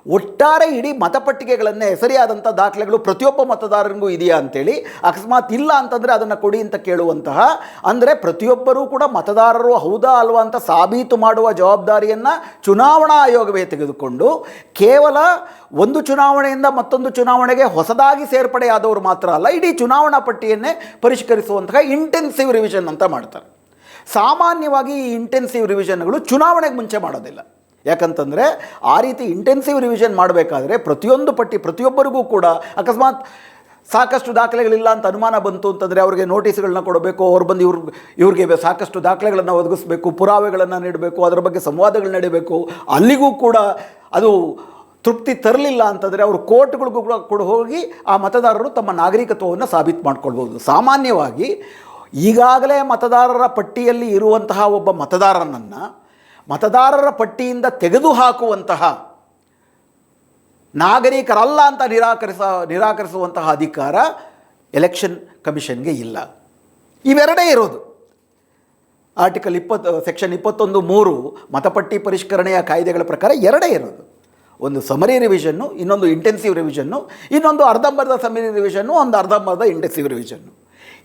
ಒಟ್ಟಾರೆ ಇಡೀ ಮತಪಟ್ಟಿಗೆಗಳನ್ನೇ ಸರಿಯಾದಂಥ ದಾಖಲೆಗಳು ಪ್ರತಿಯೊಬ್ಬ ಮತದಾರರಿಗೂ ಇದೆಯಾ ಅಂತೇಳಿ, ಅಕಸ್ಮಾತ್ ಇಲ್ಲ ಅಂತಂದರೆ ಅದನ್ನು ಕೊಡಿ ಅಂತ ಕೇಳುವಂತಹ, ಅಂದರೆ ಪ್ರತಿಯೊಬ್ಬರೂ ಕೂಡ ಮತದಾರರು ಹೌದಾ ಅಲ್ವಾ ಅಂತ ಸಾಬೀತು ಮಾಡುವ ಜವಾಬ್ದಾರಿಯನ್ನು ಚುನಾವಣಾ ಆಯೋಗವೇ ತೆಗೆದುಕೊಂಡು ಕೇವಲ ಒಂದು ಚುನಾವಣೆಯಿಂದ ಮತ್ತೊಂದು ಚುನಾವಣೆಗೆ ಹೊಸದಾಗಿ ಸೇರ್ಪಡೆಯಾದವರು ಮಾತ್ರ ಅಲ್ಲ, ಇಡೀ ಚುನಾವಣಾ ಪಟ್ಟಿಯನ್ನೇ ಪರಿಷ್ಕರಿಸುವಂತಹ ಇಂಟೆನ್ಸಿವ್ ರಿವಿಷನ್ ಅಂತ ಮಾಡ್ತಾರೆ. ಸಾಮಾನ್ಯವಾಗಿ ಈ ಇಂಟೆನ್ಸಿವ್ ರಿವಿಷನ್ಗಳು ಚುನಾವಣೆಗೆ ಮುಂಚೆ ಮಾಡೋದಿಲ್ಲ. ಯಾಕಂತಂದರೆ ಆ ರೀತಿ ಇಂಟೆನ್ಸಿವ್ ರಿವಿಷನ್ ಮಾಡಬೇಕಾದ್ರೆ ಪ್ರತಿಯೊಂದು ಪಟ್ಟಿ ಪ್ರತಿಯೊಬ್ಬರಿಗೂ ಕೂಡ ಅಕಸ್ಮಾತ್ ಸಾಕಷ್ಟು ದಾಖಲೆಗಳಿಲ್ಲ ಅಂತ ಅನುಮಾನ ಬಂತು ಅಂತಂದರೆ ಅವರಿಗೆ ನೋಟಿಸ್ಗಳನ್ನ ಕೊಡಬೇಕು, ಅವ್ರು ಬಂದು ಇವ್ರಿಗೆ ಸಾಕಷ್ಟು ದಾಖಲೆಗಳನ್ನು ಒದಗಿಸಬೇಕು, ಪುರಾವೆಗಳನ್ನು ನೀಡಬೇಕು, ಅದರ ಬಗ್ಗೆ ಸಂವಾದಗಳು ನಡೀಬೇಕು. ಅಲ್ಲಿಗೂ ಕೂಡ ಅದು ತೃಪ್ತಿ ತರಲಿಲ್ಲ ಅಂತಂದರೆ ಅವರು ಕೋರ್ಟ್ಗಳಿಗೂ ಕೂಡ ಹೋಗಿ ಆ ಮತದಾರರು ತಮ್ಮ ನಾಗರಿಕತ್ವವನ್ನು ಸಾಬೀತು ಮಾಡ್ಕೊಳ್ಬೋದು. ಸಾಮಾನ್ಯವಾಗಿ ಈಗಾಗಲೇ ಮತದಾರರ ಪಟ್ಟಿಯಲ್ಲಿ ಇರುವಂತಹ ಒಬ್ಬ ಮತದಾರರ ಪಟ್ಟಿಯಿಂದ ತೆಗೆದುಹಾಕುವಂತಹ, ನಾಗರಿಕರಲ್ಲ ಅಂತ ನಿರಾಕರಿಸುವಂತಹ ಅಧಿಕಾರ ಎಲೆಕ್ಷನ್ ಕಮಿಷನ್ಗೆ ಇಲ್ಲ. ಇವೆರಡೇ ಇರೋದು. ಆರ್ಟಿಕಲ್ 20 ಸೆಕ್ಷನ್ 21(3) ಮತಪಟ್ಟಿ ಪರಿಷ್ಕರಣೆಯ ಕಾಯ್ದೆಗಳ ಪ್ರಕಾರ ಎರಡೇ ಇರೋದು. ಒಂದು ಸಮರಿ ರಿವಿಷನ್ನು, ಇನ್ನೊಂದು ಇಂಟೆನ್ಸಿವ್ ರಿವಿಷನ್ನು, ಇನ್ನೊಂದು ಅರ್ಧಂಬರ್ಧ ಸಮರಿ ರಿವಿಷನ್ನು, ಒಂದು ಅರ್ಧಂಬರ್ಧ ಇಂಟೆನ್ಸಿವ್ ರಿವಿಷನ್ನು.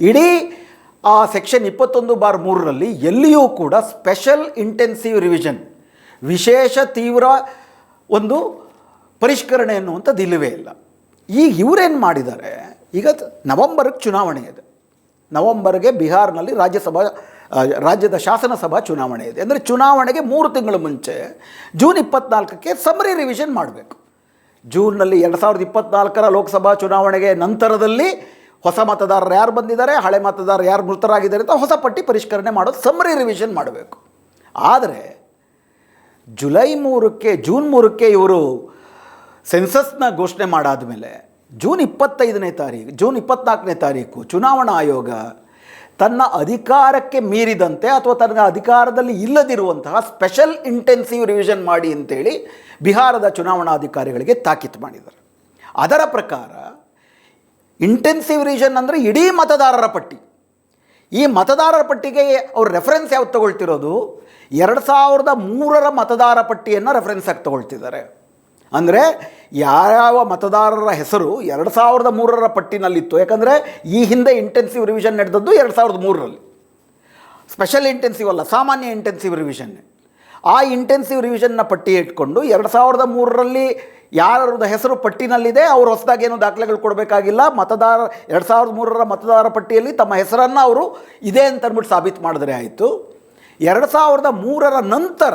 ಇಡೀ ಆ ಸೆಕ್ಷನ್ 21(3) ಎಲ್ಲಿಯೂ ಕೂಡ ಸ್ಪೆಷಲ್ ಇಂಟೆನ್ಸಿವ್ ರಿವಿಷನ್, ವಿಶೇಷ ತೀವ್ರ ಒಂದು ಪರಿಷ್ಕರಣೆ ಅನ್ನುವಂಥದ್ದು ಇಲ್ಲವೇ ಇಲ್ಲ. ಈಗ ಇವರೇನು ಮಾಡಿದ್ದಾರೆ, ಈಗ ನವಂಬರ್ಗೆ ಚುನಾವಣೆ ಇದೆ. ನವಂಬರ್ಗೆ ಬಿಹಾರ್ನಲ್ಲಿ ರಾಜ್ಯದ ಶಾಸನಸಭಾ ಚುನಾವಣೆ ಇದೆ. ಅಂದರೆ ಚುನಾವಣೆಗೆ 3 ತಿಂಗಳು ಮುಂಚೆ ಜೂನ್ 24ಕ್ಕೆ ಸಮ್ಮರಿ ರಿವಿಷನ್ ಮಾಡಬೇಕು. ಜೂನ್ನಲ್ಲಿ 2024ರ ಲೋಕಸಭಾ ಚುನಾವಣೆಗೆ ನಂತರದಲ್ಲಿ ಹೊಸ ಮತದಾರರು ಯಾರು ಬಂದಿದ್ದಾರೆ, ಹಳೆ ಮತದಾರರು ಯಾರು ಮೃತರಾಗಿದ್ದಾರೆ ಅಂತ ಹೊಸ ಪಟ್ಟಿ ಪರಿಷ್ಕರಣೆ ಮಾಡೋದು, ಸಮ್ಮರಿ ರಿವಿಷನ್ ಮಾಡಬೇಕು. ಆದರೆ ಜೂನ್ 3ಕ್ಕೆ ಇವರು ಸೆನ್ಸಸ್ನ ಘೋಷಣೆ ಮಾಡಾದ ಮೇಲೆ ಜೂನ್ 24ನೇ ತಾರೀಕು ಚುನಾವಣಾ ಆಯೋಗ ತನ್ನ ಅಧಿಕಾರಕ್ಕೆ ಮೀರಿದಂತೆ ಅಥವಾ ತನ್ನ ಅಧಿಕಾರದಲ್ಲಿ ಇಲ್ಲದಿರುವಂತಹ ಸ್ಪೆಷಲ್ ಇಂಟೆನ್ಸಿವ್ ರಿವಿಷನ್ ಮಾಡಿ ಅಂತೇಳಿ ಬಿಹಾರದ ಚುನಾವಣಾಧಿಕಾರಿಗಳಿಗೆ ತಾಕೀತು ಮಾಡಿದ್ದಾರೆ. ಅದರ ಪ್ರಕಾರ ಇಂಟೆನ್ಸಿವ್ ರಿವಿಷನ್ ಅಂದರೆ ಇಡೀ ಮತದಾರರ ಪಟ್ಟಿ. ಈ ಮತದಾರರ ಪಟ್ಟಿಗೆ ಅವರು ರೆಫರೆನ್ಸ್ ಯಾವ್ದು ತಗೊಳ್ತಿರೋದು, 2003ರ ಮತದಾರ ಪಟ್ಟಿಯನ್ನು ರೆಫರೆನ್ಸ್ ಆಗಿ ತಗೊಳ್ತಿದ್ದಾರೆ. ಅಂದರೆ ಯಾವ ಮತದಾರರ ಹೆಸರು 2003ರ ಪಟ್ಟಿನಲ್ಲಿತ್ತು, ಯಾಕಂದರೆ ಈ ಹಿಂದೆ ಇಂಟೆನ್ಸಿವ್ ರಿವಿಷನ್ ನಡೆದದ್ದು 2003ರಲ್ಲಿ, ಸ್ಪೆಷಲ್ ಇಂಟೆನ್ಸಿವ್ ಅಲ್ಲ, ಸಾಮಾನ್ಯ ಇಂಟೆನ್ಸಿವ್ ರಿವಿಷನ್. ಆ ಇಂಟೆನ್ಸಿವ್ ರಿವಿಷನ್ನ ಪಟ್ಟಿ ಇಟ್ಕೊಂಡು 2003ರಲ್ಲಿ ಯಾರದ ಹೆಸರು ಪಟ್ಟಿನಲ್ಲಿದೆ ಅವರು ಹೊಸದಾಗಿ ಏನು ದಾಖಲೆಗಳು ಕೊಡಬೇಕಾಗಿಲ್ಲ. 2003ರ ಮತದಾರ ಪಟ್ಟಿಯಲ್ಲಿ ತಮ್ಮ ಹೆಸರನ್ನು ಅವರು ಇದೆ ಅಂತ ಅಂದ್ಬಿಟ್ಟು ಸಾಬೀತು ಮಾಡಿದ್ರೆ ಆಯಿತು. 2003ರ ನಂತರ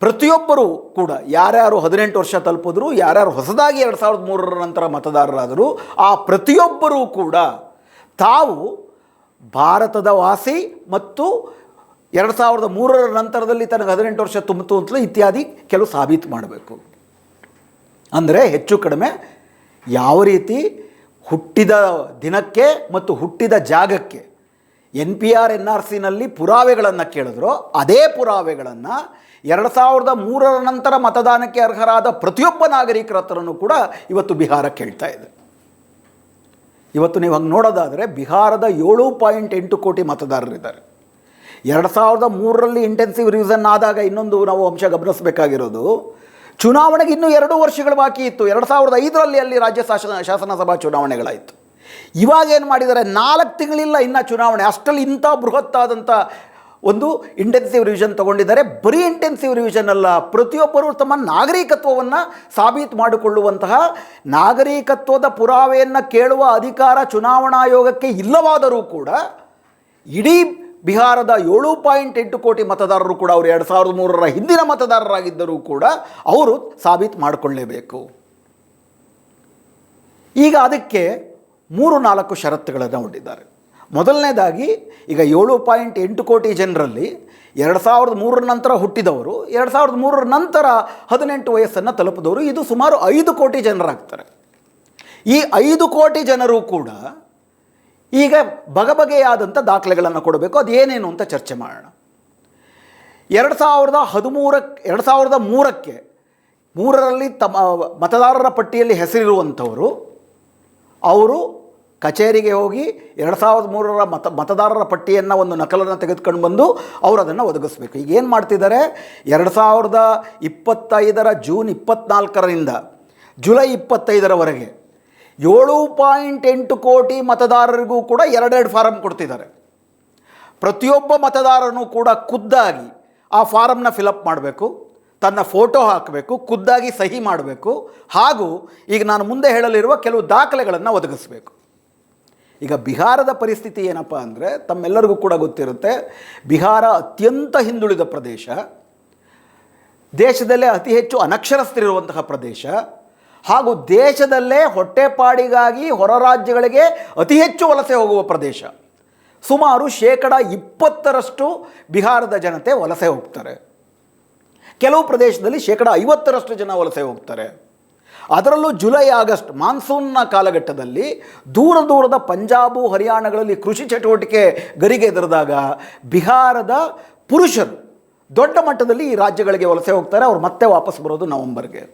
ಪ್ರತಿಯೊಬ್ಬರೂ ಕೂಡ ಯಾರ್ಯಾರು 18 ವರ್ಷ ತಲುಪಿದ್ರು, ಯಾರ್ಯಾರು ಹೊಸದಾಗಿ 2003ರ ನಂತರ ಮತದಾರರಾದರು, ಆ ಪ್ರತಿಯೊಬ್ಬರೂ ಕೂಡ ತಾವು ಭಾರತದ ವಾಸಿ ಮತ್ತು 2003ರ ನಂತರದಲ್ಲಿ ತನಗೆ 18 ವರ್ಷ ತುಂಬಿತು ಅಂತಲೂ ಇತ್ಯಾದಿ ಕೆಲವು ಸಾಬೀತು ಮಾಡಬೇಕು. ಅಂದರೆ ಹೆಚ್ಚು ಕಡಿಮೆ ಯಾವ ರೀತಿ ಹುಟ್ಟಿದ ದಿನಕ್ಕೆ ಮತ್ತು ಹುಟ್ಟಿದ ಜಾಗಕ್ಕೆ NPR NRCನಲ್ಲಿ ಪುರಾವೆಗಳನ್ನು ಕೇಳಿದ್ರೋ ಅದೇ ಪುರಾವೆಗಳನ್ನು 2003ರ ನಂತರ ಮತದಾನಕ್ಕೆ ಅರ್ಹರಾದ ಪ್ರತಿಯೊಬ್ಬ ನಾಗರಿಕರ ಹತ್ರನೂ ಕೂಡ ಇವತ್ತು ಬಿಹಾರ ಕೇಳ್ತಾ ಇದೆ. ಇವತ್ತು ನೀವು ಹಂಗೆ ನೋಡೋದಾದರೆ ಬಿಹಾರದ 7.8 ಕೋಟಿ ಮತದಾರರಿದ್ದಾರೆ. 2003ರಲ್ಲಿ ಇಂಟೆನ್ಸಿವ್ ರಿವಿಷನ್ ಆದಾಗ ಇನ್ನೊಂದು ನಾವು ಅಂಶ ಗಮನಿಸಬೇಕಾಗಿರೋದು, ಚುನಾವಣೆಗೆ ಇನ್ನೂ 2 ವರ್ಷಗಳು ಬಾಕಿ ಇತ್ತು. 2005ರಲ್ಲಿ ಅಲ್ಲಿ ರಾಜ್ಯ ಶಾಸನಸಭಾ ಚುನಾವಣೆಗಳಾಯಿತು. ಇವಾಗ ಏನು ಮಾಡಿದ್ದಾರೆ, 4 ತಿಂಗಳಿಲ್ಲ ಇನ್ನು ಚುನಾವಣೆ, ಅಷ್ಟರಲ್ಲಿ ಇಂಥ ಬೃಹತ್ತಾದಂಥ ಒಂದು ಇಂಟೆನ್ಸಿವ್ ರಿವಿಷನ್ ತೊಗೊಂಡಿದ್ದಾರೆ. ಬರೀ ಇಂಟೆನ್ಸಿವ್ ರಿವಿಷನ್ ಅಲ್ಲ, ಪ್ರತಿಯೊಬ್ಬರೂ ತಮ್ಮ ನಾಗರಿಕತ್ವವನ್ನು ಸಾಬೀತು ಮಾಡಿಕೊಳ್ಳುವಂತಹ ನಾಗರಿಕತ್ವದ ಪುರಾವೆಯನ್ನು ಕೇಳುವ ಅಧಿಕಾರ ಚುನಾವಣಾ ಆಯೋಗಕ್ಕೆ ಇಲ್ಲವಾದರೂ ಕೂಡ ಇಡೀ ಬಿಹಾರದ 7.8 ಕೋಟಿ ಮತದಾರರು ಕೂಡ ಅವರು 2003ರ ಹಿಂದಿನ ಮತದಾರರಾಗಿದ್ದರೂ ಕೂಡ ಅವರು ಸಾಬೀತು ಮಾಡಿಕೊಳ್ಳಲೇಬೇಕು. ಈಗ ಅದಕ್ಕೆ 3-4 ಷರತ್ತುಗಳನ್ನು ಹೊಂದಿದ್ದಾರೆ. ಮೊದಲನೇದಾಗಿ, ಈಗ 7.8 ಕೋಟಿ ಜನರಲ್ಲಿ 2003ರ ನಂತರ ಹುಟ್ಟಿದವರು, 2003ರ ನಂತರ 18 ವಯಸ್ಸನ್ನು ತಲುಪಿದವರು, ಇದು ಸುಮಾರು 5 ಕೋಟಿ ಜನರಾಗ್ತಾರೆ. ಈ 5 ಕೋಟಿ ಜನರು ಕೂಡ ಈಗ ಬಗೆಯಾದಂಥ ದಾಖಲೆಗಳನ್ನು ಕೊಡಬೇಕು. ಅದು ಏನೇನು ಅಂತ ಚರ್ಚೆ ಮಾಡೋಣ. 2003ರಲ್ಲಿ ತಮ್ಮ ಮತದಾರರ ಪಟ್ಟಿಯಲ್ಲಿ ಹೆಸರಿರುವಂಥವರು ಅವರು ಕಚೇರಿಗೆ ಹೋಗಿ 2003ರ ಮತದಾರರ ಪಟ್ಟಿಯನ್ನು ಒಂದು ನಕಲನ್ನು ತೆಗೆದುಕೊಂಡು ಬಂದು ಅವರು ಅದನ್ನು ಒದಗಿಸ್ಬೇಕು. ಈಗ ಏನು ಮಾಡ್ತಿದ್ದಾರೆ, 2025ರ ಜೂನ್ 24ರಿಂದ ಜುಲೈ 25ರವರೆಗೆ 7.8 ಕೋಟಿ ಮತದಾರರಿಗೂ ಕೂಡ 2 ಫಾರಮ್ ಕೊಡ್ತಿದ್ದಾರೆ. ಪ್ರತಿಯೊಬ್ಬ ಮತದಾರನೂ ಕೂಡ ಖುದ್ದಾಗಿ ಆ ಫಾರಮ್ನ ಫಿಲಪ್ ಮಾಡಬೇಕು, ತನ್ನ ಫೋಟೋ ಹಾಕಬೇಕು, ಖುದ್ದಾಗಿ ಸಹಿ ಮಾಡಬೇಕು, ಹಾಗೂ ಈಗ ನಾನು ಮುಂದೆ ಹೇಳಲಿರುವ ಕೆಲವು ದಾಖಲೆಗಳನ್ನು ಒದಗಿಸಬೇಕು. ಈಗ ಬಿಹಾರದ ಪರಿಸ್ಥಿತಿ ಏನಪ್ಪ ಅಂದರೆ, ತಮ್ಮೆಲ್ಲರಿಗೂ ಕೂಡ ಗೊತ್ತಿರುತ್ತೆ, ಬಿಹಾರ ಅತ್ಯಂತ ಹಿಂದುಳಿದ ಪ್ರದೇಶ, ದೇಶದಲ್ಲೇ ಅತಿ ಹೆಚ್ಚು ಅನಕ್ಷರಸ್ಥರಿರುವಂತಹ ಪ್ರದೇಶ, ಹಾಗೂ ದೇಶದಲ್ಲೇ ಹೊಟ್ಟೆಪಾಡಿಗಾಗಿ ಹೊರ ರಾಜ್ಯಗಳಿಗೆ ಅತಿ ಹೆಚ್ಚು ವಲಸೆ ಹೋಗುವ ಪ್ರದೇಶ. ಸುಮಾರು 20% ಬಿಹಾರದ ಜನತೆ ವಲಸೆ ಹೋಗ್ತಾರೆ. ಕೆಲವು ಪ್ರದೇಶದಲ್ಲಿ 50% ಜನ ವಲಸೆ ಹೋಗ್ತಾರೆ. ಅದರಲ್ಲೂ ಜುಲೈ ಆಗಸ್ಟ್ ಮಾನ್ಸೂನ್ನ ಕಾಲಘಟ್ಟದಲ್ಲಿ ದೂರದ ಪಂಜಾಬು ಹರಿಯಾಣಗಳಲ್ಲಿ ಕೃಷಿ ಚಟುವಟಿಕೆ ಗರಿಗೆದರಿದಾಗ ಬಿಹಾರದ ಪುರುಷರು ದೊಡ್ಡ ಮಟ್ಟದಲ್ಲಿ ಈ ರಾಜ್ಯಗಳಿಗೆ ವಲಸೆ ಹೋಗ್ತಾರೆ. ಅವ್ರು ಮತ್ತೆ ವಾಪಸ್ ಬರೋದು ನವೆಂಬರ್ಗೆ.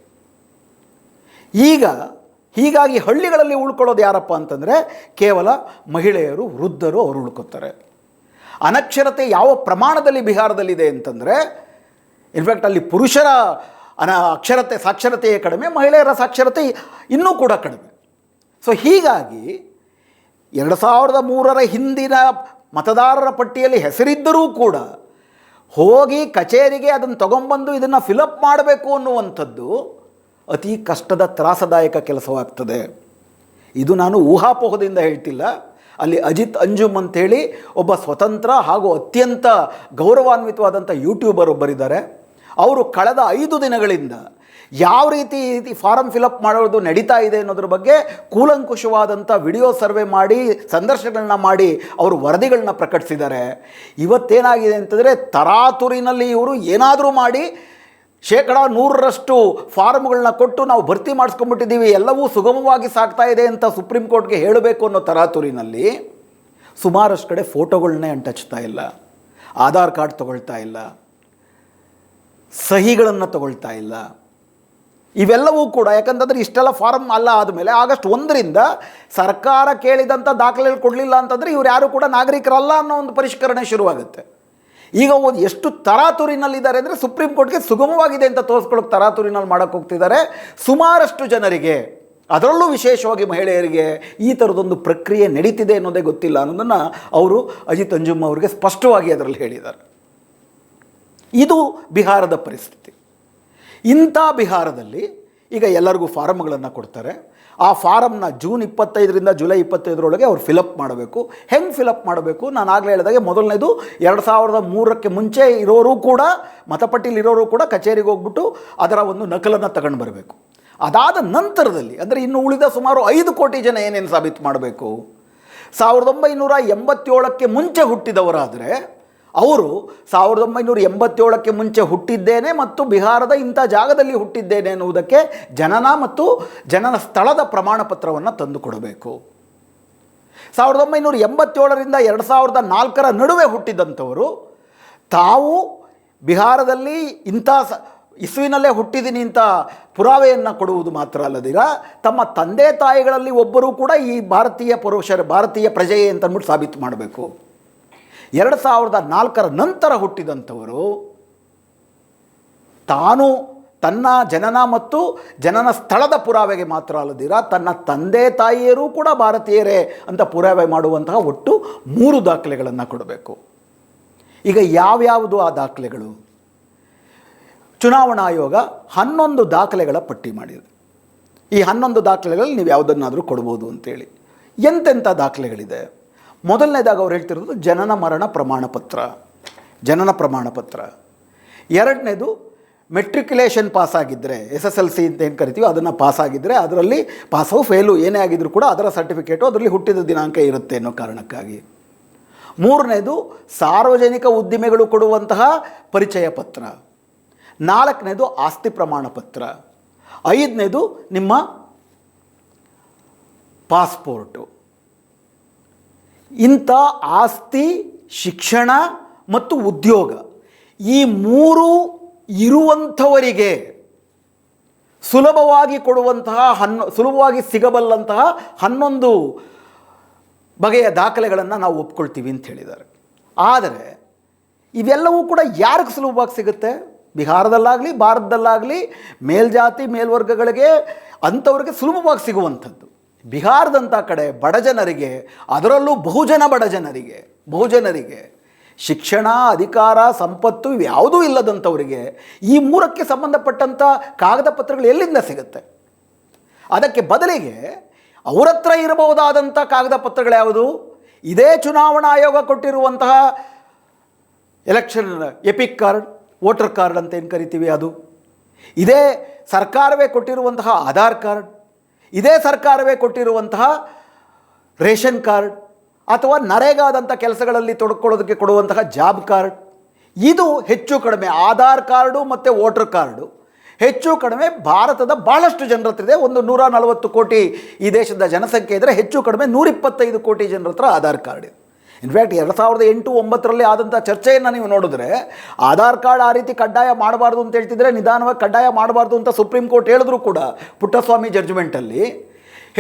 ಹೀಗಾಗಿ ಹಳ್ಳಿಗಳಲ್ಲಿ ಉಳ್ಕೊಳ್ಳೋದು ಯಾರಪ್ಪ ಅಂತಂದರೆ ಕೇವಲ ಮಹಿಳೆಯರು, ವೃದ್ಧರು ಅವರು ಉಳ್ಕೊತಾರೆ. ಅನಕ್ಷರತೆ ಯಾವ ಪ್ರಮಾಣದಲ್ಲಿ ಬಿಹಾರದಲ್ಲಿದೆ ಅಂತಂದರೆ, ಇನ್ಫ್ಯಾಕ್ಟ್ ಅಲ್ಲಿ ಪುರುಷರ ಸಾಕ್ಷರತೆಯೇ ಕಡಿಮೆ, ಮಹಿಳೆಯರ ಸಾಕ್ಷರತೆ ಇನ್ನೂ ಕೂಡ ಕಡಿಮೆ. ಸೊ ಹೀಗಾಗಿ 2003ರ ಹಿಂದಿನ ಮತದಾರರ ಪಟ್ಟಿಯಲ್ಲಿ ಹೆಸರಿದ್ದರೂ ಕೂಡ ಹೋಗಿ ಕಚೇರಿಗೆ ಅದನ್ನು ತಗೊಂಬಂದು ಇದನ್ನು ಫಿಲಪ್ ಮಾಡಬೇಕು ಅನ್ನುವಂಥದ್ದು ಅತಿ ಕಷ್ಟದ ತ್ರಾಸದಾಯಕ ಕೆಲಸವಾಗ್ತದೆ. ಇದು ನಾನು ಊಹಾಪೋಹದಿಂದ ಹೇಳ್ತಿಲ್ಲ. ಅಲ್ಲಿ ಅಜಿತ್ ಅಂಜುಮ್ ಅಂಥೇಳಿ ಒಬ್ಬ ಸ್ವತಂತ್ರ ಹಾಗೂ ಅತ್ಯಂತ ಗೌರವಾನ್ವಿತವಾದಂಥ ಯೂಟ್ಯೂಬರ್ ಒಬ್ಬರಿದ್ದಾರೆ. ಅವರು ಕಳೆದ 5 ದಿನಗಳಿಂದ ಯಾವ ರೀತಿ ಫಾರಂ ಫಿಲಪ್ ಮಾಡೋದು ನಡೀತಾ ಇದೆ ಅನ್ನೋದ್ರ ಬಗ್ಗೆ ಕೂಲಂಕುಷವಾದಂಥ ವಿಡಿಯೋ ಸರ್ವೆ ಮಾಡಿ ಸಂದರ್ಶನಗಳನ್ನ ಮಾಡಿ ಅವರು ವರದಿಗಳನ್ನ ಪ್ರಕಟಿಸಿದ್ದಾರೆ. ಇವತ್ತೇನಾಗಿದೆ ಅಂತಂದರೆ ತರಾತುರಿನಲ್ಲಿ ಇವರು ಏನಾದರೂ ಮಾಡಿ 100% ಫಾರ್ಮ್ಗಳನ್ನ ಕೊಟ್ಟು ನಾವು ಭರ್ತಿ ಮಾಡಿಸ್ಕೊಂಡ್ಬಿಟ್ಟಿದ್ದೀವಿ, ಎಲ್ಲವೂ ಸುಗಮವಾಗಿ ಸಾಗ್ತಾ ಇದೆ ಅಂತ ಸುಪ್ರೀಂ ಕೋರ್ಟ್ಗೆ ಹೇಳಬೇಕು ಅನ್ನೋ ತರಾತುರಿನಲ್ಲಿ ಸುಮಾರಷ್ಟು ಕಡೆ ಫೋಟೋಗಳನ್ನೇ ಅಂಟಚ್ತಾ ಇಲ್ಲ, ಆಧಾರ್ ಕಾರ್ಡ್ ತಗೊಳ್ತಾ ಇಲ್ಲ, ಸಹಿಗಳನ್ನು ತಗೊಳ್ತಾ ಇಲ್ಲ. ಇವೆಲ್ಲವೂ ಕೂಡ ಯಾಕಂತಂದರೆ ಇಷ್ಟೆಲ್ಲ ಫಾರಮ್ ಅಲ್ಲ ಆದಮೇಲೆ ಆಗಸ್ಟ್ 1ರಿಂದ ಸರ್ಕಾರ ಕೇಳಿದಂಥ ದಾಖಲೆಗಳು ಕೊಡಲಿಲ್ಲ ಅಂತಂದರೆ ಇವ್ರು ಯಾರು ಕೂಡ ನಾಗರಿಕರಲ್ಲ ಅನ್ನೋ ಒಂದು ಪರಿಷ್ಕರಣೆ ಶುರುವಾಗುತ್ತೆ. ಈಗ ಎಷ್ಟು ತರಾತುರಿನಲ್ಲಿದ್ದಾರೆ ಅಂದರೆ ಸುಪ್ರೀಂ ಕೋರ್ಟ್ಗೆ ಸುಗಮವಾಗಿದೆ ಅಂತ ತೋರಿಸ್ಕೊಳ್ಳೋಕೆ ತರಾತುರಿನಲ್ಲಿ ಮಾಡೋಕ್ಕೆ ಹೋಗ್ತಿದ್ದಾರೆ. ಸುಮಾರಷ್ಟು ಜನರಿಗೆ, ಅದರಲ್ಲೂ ವಿಶೇಷವಾಗಿ ಮಹಿಳೆಯರಿಗೆ ಈ ಥರದೊಂದು ಪ್ರಕ್ರಿಯೆ ನಡೀತಿದೆ ಅನ್ನೋದೇ ಗೊತ್ತಿಲ್ಲ ಅನ್ನೋದನ್ನು ಅವರು ಅಜಿತ್ ಅಂಜುಮ್ ಅವರಿಗೆ ಸ್ಪಷ್ಟವಾಗಿ ಅದರಲ್ಲಿ ಹೇಳಿದ್ದಾರೆ. ಇದು ಬಿಹಾರದ ಪರಿಸ್ಥಿತಿ. ಇಂಥ ಬಿಹಾರದಲ್ಲಿ ಈಗ ಎಲ್ಲರಿಗೂ ಫಾರಮ್ಗಳನ್ನು ಕೊಡ್ತಾರೆ. ಆ ಫಾರಮ್ನ ಜೂನ್ 25ರಿಂದ ಜುಲೈ 25ರೊಳಗೆ ಅವ್ರು ಫಿಲಪ್ ಮಾಡಬೇಕು. ಹೆಂಗೆ ಫಿಲಪ್ ಮಾಡಬೇಕು? ನಾನು ಆಗಲೇ ಹೇಳಿದಾಗೆ ಮೊದಲನೇದು 2003ಕ್ಕೆ ಮುಂಚೆ ಇರೋರು ಕೂಡ, ಮತಪಟ್ಟಿಲಿರೋರು ಕೂಡ ಕಚೇರಿಗೆ ಹೋಗ್ಬಿಟ್ಟು ಅದರ ಒಂದು ನಕಲನ್ನು ತಗೊಂಡು ಬರಬೇಕು. ಅದಾದ ನಂತರದಲ್ಲಿ ಅಂದರೆ ಇನ್ನು ಉಳಿದ ಸುಮಾರು 5 ಕೋಟಿ ಜನ ಏನೇನು ಸಾಬೀತು ಮಾಡಬೇಕು? 1987ಕ್ಕೆ ಮುಂಚೆ ಹುಟ್ಟಿದವರಾದರೆ ಅವರು 1987ಕ್ಕೆ ಮುಂಚೆ ಹುಟ್ಟಿದ್ದೇನೆ ಮತ್ತು ಬಿಹಾರದ ಇಂಥ ಜಾಗದಲ್ಲಿ ಹುಟ್ಟಿದ್ದೇನೆ ಎನ್ನುವುದಕ್ಕೆ ಜನನ ಮತ್ತು ಜನನ ಸ್ಥಳದ ಪ್ರಮಾಣ ಪತ್ರವನ್ನು ತಂದುಕೊಡಬೇಕು. 1987ರಿಂದ 2004ರ ನಡುವೆ ಹುಟ್ಟಿದಂಥವರು ತಾವು ಬಿಹಾರದಲ್ಲಿ ಇಂಥ ಇಸ್ವಿನಲ್ಲೇ ಹುಟ್ಟಿದ್ದೀನಿ ಅಂತ ಪುರಾವೆಯನ್ನು ಕೊಡುವುದು ಮಾತ್ರ ಅಲ್ಲದಿರ ತಮ್ಮ ತಂದೆ ತಾಯಿಗಳಲ್ಲಿ ಒಬ್ಬರೂ ಕೂಡ ಈ ಭಾರತೀಯ ಪ್ರಜೆಯೇ ಅಂತ ಅಂದ್ಬಿಟ್ಟು ಸಾಬೀತು ಮಾಡಬೇಕು. 2004ರ ನಂತರ ಹುಟ್ಟಿದಂಥವರು ತಾನು ತನ್ನ ಜನನ ಮತ್ತು ಜನನ ಸ್ಥಳದ ಪುರಾವೆಗೆ ಮಾತ್ರ ಅಲ್ಲದಿರ ತನ್ನ ತಂದೆ ತಾಯಿಯರೂ ಕೂಡ ಭಾರತೀಯರೇ ಅಂತ ಪುರಾವೆ ಮಾಡುವಂತಹ ಒಟ್ಟು 3 ದಾಖಲೆಗಳನ್ನು ಕೊಡಬೇಕು. ಈಗ ಯಾವ್ಯಾವುದು ಆ ದಾಖಲೆಗಳು? ಚುನಾವಣಾ ಆಯೋಗ 11 ದಾಖಲೆಗಳ ಪಟ್ಟಿ ಮಾಡಿದೆ. ಈ 11 ದಾಖಲೆಗಳಲ್ಲಿ ನೀವು ಯಾವುದನ್ನಾದರೂ ಕೊಡ್ಬೋದು ಅಂತೇಳಿ. ಎಂತೆಂಥ ದಾಖಲೆಗಳಿದೆ? ಮೊದಲನೇದಾಗ ಅವ್ರು ಹೇಳ್ತಿರೋದು ಜನನ ಮರಣ ಪ್ರಮಾಣ ಪತ್ರ. ಎರಡನೇದು ಮೆಟ್ರಿಕ್ಯುಲೇಷನ್ ಪಾಸಾಗಿದ್ದರೆ, SSLC ಅಂತ ಏನು ಕರಿತೀವಿ ಅದನ್ನು ಪಾಸಾಗಿದ್ದರೆ, ಅದರಲ್ಲಿ ಪಾಸು ಫೇಲು ಏನೇ ಆಗಿದ್ದರೂ ಕೂಡ ಅದರ ಸರ್ಟಿಫಿಕೇಟು ಅದರಲ್ಲಿ ಹುಟ್ಟಿದ ದಿನಾಂಕ ಇರುತ್ತೆ ಅನ್ನೋ ಕಾರಣಕ್ಕಾಗಿ. ಮೂರನೇದು ಸಾರ್ವಜನಿಕ ಉದ್ದಿಮೆಗಳು ಕೊಡುವಂತಹ ಪರಿಚಯ ಪತ್ರ. 4ನೇದು ಆಸ್ತಿ ಪ್ರಮಾಣ ಪತ್ರ. 5ನೇದು ನಿಮ್ಮ ಪಾಸ್ಪೋರ್ಟು. ಇಂಥ ಆಸ್ತಿ, ಶಿಕ್ಷಣ ಮತ್ತು ಉದ್ಯೋಗ ಈ 3 ಇರುವಂಥವರಿಗೆ ಸುಲಭವಾಗಿ ಕೊಡುವಂತಹ ಸುಲಭವಾಗಿ ಸಿಗಬಲ್ಲಂತಹ 11 ಬಗೆಯ ದಾಖಲೆಗಳನ್ನು ನಾವು ಒಪ್ಕೊಳ್ತೀವಿ ಅಂತ ಹೇಳಿದ್ದಾರೆ. ಆದರೆ ಇವೆಲ್ಲವೂ ಕೂಡ ಯಾರಿಗೆ ಸುಲಭವಾಗಿ ಸಿಗುತ್ತೆ? ಬಿಹಾರದಲ್ಲಾಗಲಿ ಭಾರತದಲ್ಲಾಗಲಿ ಮೇಲ್ಜಾತಿ ಮೇಲ್ವರ್ಗಗಳಿಗೆ ಅಂಥವ್ರಿಗೆ ಸುಲಭವಾಗಿ ಸಿಗುವಂಥದ್ದು. ಬಿಹಾರದಂಥ ಕಡೆ ಬಡ ಜನರಿಗೆ, ಅದರಲ್ಲೂ ಬಹುಜನರಿಗೆ ಶಿಕ್ಷಣ, ಅಧಿಕಾರ, ಸಂಪತ್ತು ಇವ್ಯಾವುದೂ ಇಲ್ಲದಂಥವರಿಗೆ ಈ 3ಕ್ಕೆ ಸಂಬಂಧಪಟ್ಟಂಥ ಕಾಗದ ಪತ್ರಗಳು ಎಲ್ಲಿಂದ ಸಿಗುತ್ತೆ? ಅದಕ್ಕೆ ಬದಲಿಗೆ ಅವರ ಹತ್ರ ಇರಬಹುದಾದಂಥ ಕಾಗದ ಪತ್ರಗಳು ಯಾವುದು? ಇದೇ ಚುನಾವಣಾ ಆಯೋಗ ಕೊಟ್ಟಿರುವಂತಹ election EPIC card, voter card ಅಂತ ಏನು ಕರಿತೀವಿ ಅದು, ಇದೇ ಸರ್ಕಾರವೇ ಕೊಟ್ಟಿರುವಂತಹ ಆಧಾರ್ ಕಾರ್ಡ್, ಇದೇ ಸರ್ಕಾರವೇ ಕೊಟ್ಟಿರುವಂತಹ ರೇಷನ್ ಕಾರ್ಡ್ ಅಥವಾ ನರೇಗಾದಂಥ ಕೆಲಸಗಳಲ್ಲಿ ತೊಡಕೊಳ್ಳೋದಕ್ಕೆ ಕೊಡುವಂತಹ ಜಾಬ್ ಕಾರ್ಡ್. ಇದು ಹೆಚ್ಚು ಕಡಿಮೆ ಆಧಾರ್ ಕಾರ್ಡು ಮತ್ತು ವೋಟರ್ ಕಾರ್ಡು ಹೆಚ್ಚು ಕಡಿಮೆ ಭಾರತದ ಭಾಳಷ್ಟು ಜನರ ಹತ್ರ ಇದೆ. ಒಂದು 140 ಕೋಟಿ ಈ ದೇಶದ ಜನಸಂಖ್ಯೆ ಇದ್ದರೆ ಹೆಚ್ಚು ಕಡಿಮೆ 125 ಕೋಟಿ ಜನರ ಹತ್ರ ಆಧಾರ್ ಕಾರ್ಡ್ ಇದೆ. ಇನ್ಫ್ಯಾಕ್ಟ್ 2008-09ರಲ್ಲಿ ಆದಂಥ ಚರ್ಚೆಯನ್ನು ನೀವು ನೋಡಿದ್ರೆ ಆಧಾರ್ ಕಾರ್ಡ್ ಆ ರೀತಿ ಕಡ್ಡಾಯ ಮಾಡಬಾರ್ದು ಅಂತ ಹೇಳ್ತಿದ್ರೆ, ನಿಧಾನವಾಗಿ ಕಡ್ಡಾಯ ಮಾಡಬಾರ್ದು ಅಂತ ಸುಪ್ರೀಂ ಕೋರ್ಟ್ ಹೇಳಿದ್ರು ಕೂಡ ಪುಟ್ಟಸ್ವಾಮಿ ಜಡ್ಜ್ಮೆಂಟಲ್ಲಿ